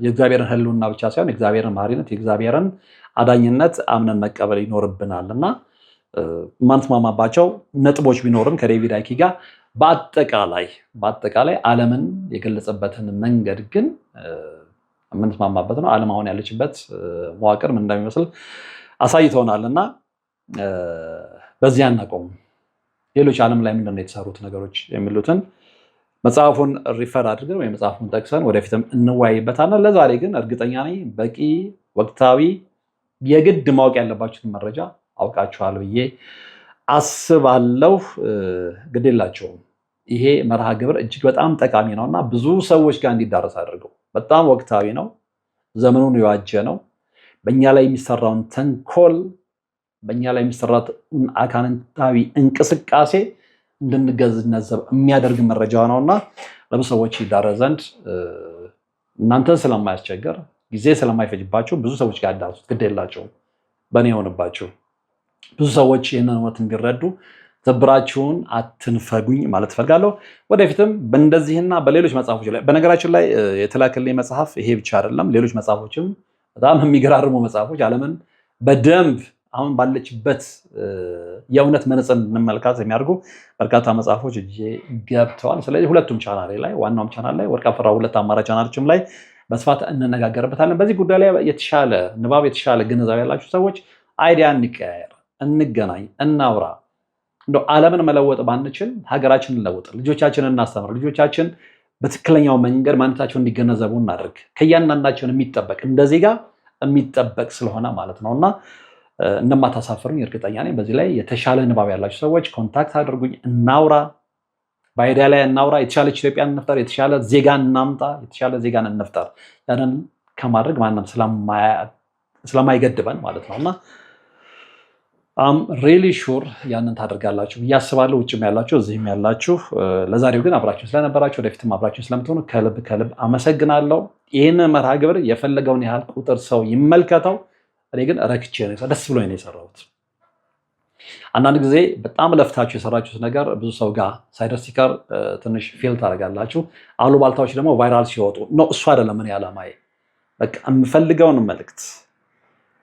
የእግዚአብሔርን ሕልውና ብቻ ሳይሆን የእግዚአብሔርን መሐሪነት የእግዚአብሔርን አዳኝነት አምነን መቀበል ይኖርብናል እና ማንስማማባቸው ነጥቦች ቢኖርም ከዴቪድ አይኪ ጋር በአጠቃላይ ዓለምን የገለጸበትን መንገድ ግን የምንስማማበት ነው። ዓለም አሁን ያለችበት መዋቅር ምን እንደሚመስል አሳይተውናል እና በዚህ አናቆም። ሌሎች ዓለም ላይ ምንድነው የተሰሩት ነገሮች የሚሉትን መጽሐፉን ሪፈር አድርገን ወይም መጽሐፉን ጠቅሰን ወደፊትም እንወያይበታለን። ለዛሬ ግን እርግጠኛ ነኝ በቂ ወቅታዊ የግድ ማወቅ ያለባችሁትን መረጃ አውቃችኋል ብዬ አስባለሁ። ግዴላቸውም ይሄ መርሃ ግብር እጅግ በጣም ጠቃሚ ነው እና ብዙ ሰዎች ጋር እንዲዳረስ አድርገው። በጣም ወቅታዊ ነው፣ ዘመኑን የዋጀ ነው። በእኛ ላይ የሚሰራውን ተንኮል፣ በእኛ ላይ የሚሰራውን አካንንታዊ እንቅስቃሴ እንድንገነዘብ የሚያደርግ መረጃ ነው እና ለብዙ ሰዎች ይዳረስ ዘንድ እናንተን ስለማያስቸግር ጊዜ ስለማይፈጅባችሁ ብዙ ሰዎች ጋር ያዳርሱት። ግዴላቸውም በእኔ የሆንባችሁ ብዙ ሰዎች ይህንን እውነት እንዲረዱ ትብብራችሁን አትንፈጉኝ ማለት እፈልጋለሁ። ወደፊትም በእንደዚህና በሌሎች መጽሐፎች ላይ በነገራችን ላይ የተላከልኝ መጽሐፍ ይሄ ብቻ አይደለም። ሌሎች መጽሐፎችም በጣም የሚገራርሙ መጽሐፎች ዓለምን በደንብ አሁን ባለችበት የእውነት መነጽር እንመልከት የሚያደርጉ በርካታ መጽሐፎች እጄ ገብተዋል። ስለዚህ ሁለቱም ቻናሌ ላይ ዋናውም ቻናል ላይ ወርቅ አፈራው ሁለት አማራጭ ቻናሎችም ላይ በስፋት እንነጋገርበታለን። በዚህ ጉዳይ ላይ የተሻለ ንባብ የተሻለ ግንዛቤ ያላችሁ ሰዎች አይዲያ እንቀያየር፣ እንገናኝ፣ እናውራ። እንደው ዓለምን መለወጥ ባንችል ሀገራችንን እንለውጥ፣ ልጆቻችንን እናስተምር፣ ልጆቻችን በትክክለኛው መንገድ ማንነታቸውን እንዲገነዘቡ እናድርግ። ከእያንዳንዳችን የሚጠበቅ እንደ ዜጋ የሚጠበቅ ስለሆነ ማለት ነው እና እንደማታሳፍሩኝ እርግጠኛ ነኝ። በዚህ ላይ የተሻለ ንባብ ያላችሁ ሰዎች ኮንታክት አድርጉኝ፣ እናውራ፣ በአይዲያ ላይ እናውራ። የተሻለች ኢትዮጵያን እንፍጠር፣ የተሻለ ዜጋን እናምጣ፣ የተሻለ ዜጋን እንፍጠር። ያንን ከማድረግ ማንም ስለማይገድበን ማለት ነው እና ሪሊ ሹር ያንን ታደርጋላችሁ ብዬ አስባለሁ። ውጭም ያላችሁ እዚህም ያላችሁ። ለዛሬው ግን አብራችሁ ስለነበራችሁ ወደፊትም አብራችሁ ስለምትሆኑ ከልብ አመሰግናለሁ። ይህን መርሃ ግብር የፈለገውን ያህል ቁጥር ሰው ይመልከተው። እኔ ግን ረክቼ ነው ደስ ብሎኝ ነው የሰራሁት። አንዳንድ ጊዜ በጣም ለፍታችሁ የሰራችሁት ነገር ብዙ ሰው ጋር ሳይደርስ ሲቀር ትንሽ ፌል ታደርጋላችሁ። አሉባልታዎች ደግሞ ቫይራል ሲወጡ ነው። እሱ አይደለም እኔ ዓላማዬ። በቃ የምፈልገውን መልእክት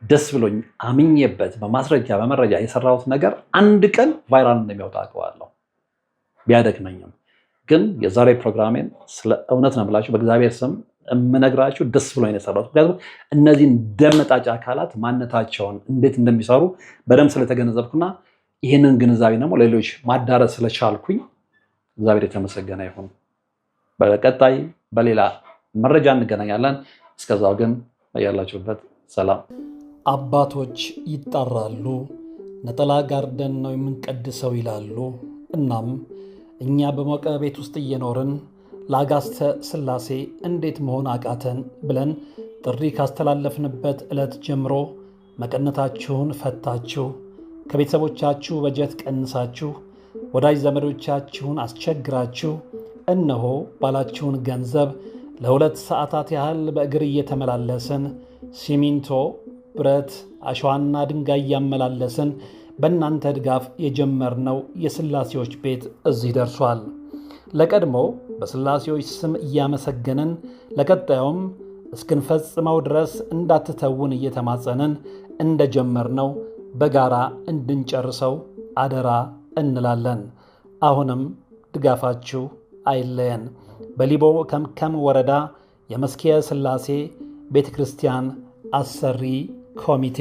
ደስ ብሎኝ አምኜበት በማስረጃ በመረጃ የሰራሁት ነገር አንድ ቀን ቫይራል እንደሚወጣ አውቀዋለሁ። ቢያደክመኝም ግን የዛሬ ፕሮግራሜን ስለ እውነት ነው ብላችሁ በእግዚአብሔር ስም የምነግራችሁ ደስ ብሎኝ ነው የሰራሁት። ምክንያቱም እነዚህን ደመጣጭ አካላት ማንነታቸውን እንዴት እንደሚሰሩ በደንብ ስለተገነዘብኩና ይህንን ግንዛቤ ደግሞ ሌሎች ማዳረስ ስለቻልኩኝ እግዚአብሔር የተመሰገነ ይሁን። በቀጣይ በሌላ መረጃ እንገናኛለን። እስከዛው ግን ያላችሁበት ሰላም። አባቶች ይጣራሉ፣ ነጠላ ጋርደን ነው የምንቀድሰው ይላሉ። እናም እኛ በሞቀ ቤት ውስጥ እየኖርን ለአጋስተ ሥላሴ እንዴት መሆን አቃተን ብለን ጥሪ ካስተላለፍንበት ዕለት ጀምሮ መቀነታችሁን ፈታችሁ፣ ከቤተሰቦቻችሁ በጀት ቀንሳችሁ፣ ወዳጅ ዘመዶቻችሁን አስቸግራችሁ እነሆ ባላችሁን ገንዘብ ለ2 ሰዓታት ያህል በእግር እየተመላለስን ሲሚንቶ፣ ብረት፣ አሸዋና ድንጋይ እያመላለስን በእናንተ ድጋፍ የጀመርነው የሥላሴዎች ቤት እዚህ ደርሷል። ለቀድሞ በሥላሴዎች ስም እያመሰገንን ለቀጣዩም እስክንፈጽመው ድረስ እንዳትተውን እየተማጸንን እንደጀመርነው በጋራ እንድንጨርሰው አደራ እንላለን። አሁንም ድጋፋችሁ አይለየን። በሊቦ ከምከም ወረዳ የመስኪየ ሥላሴ ቤተ ክርስቲያን አሰሪ ኮሚቴ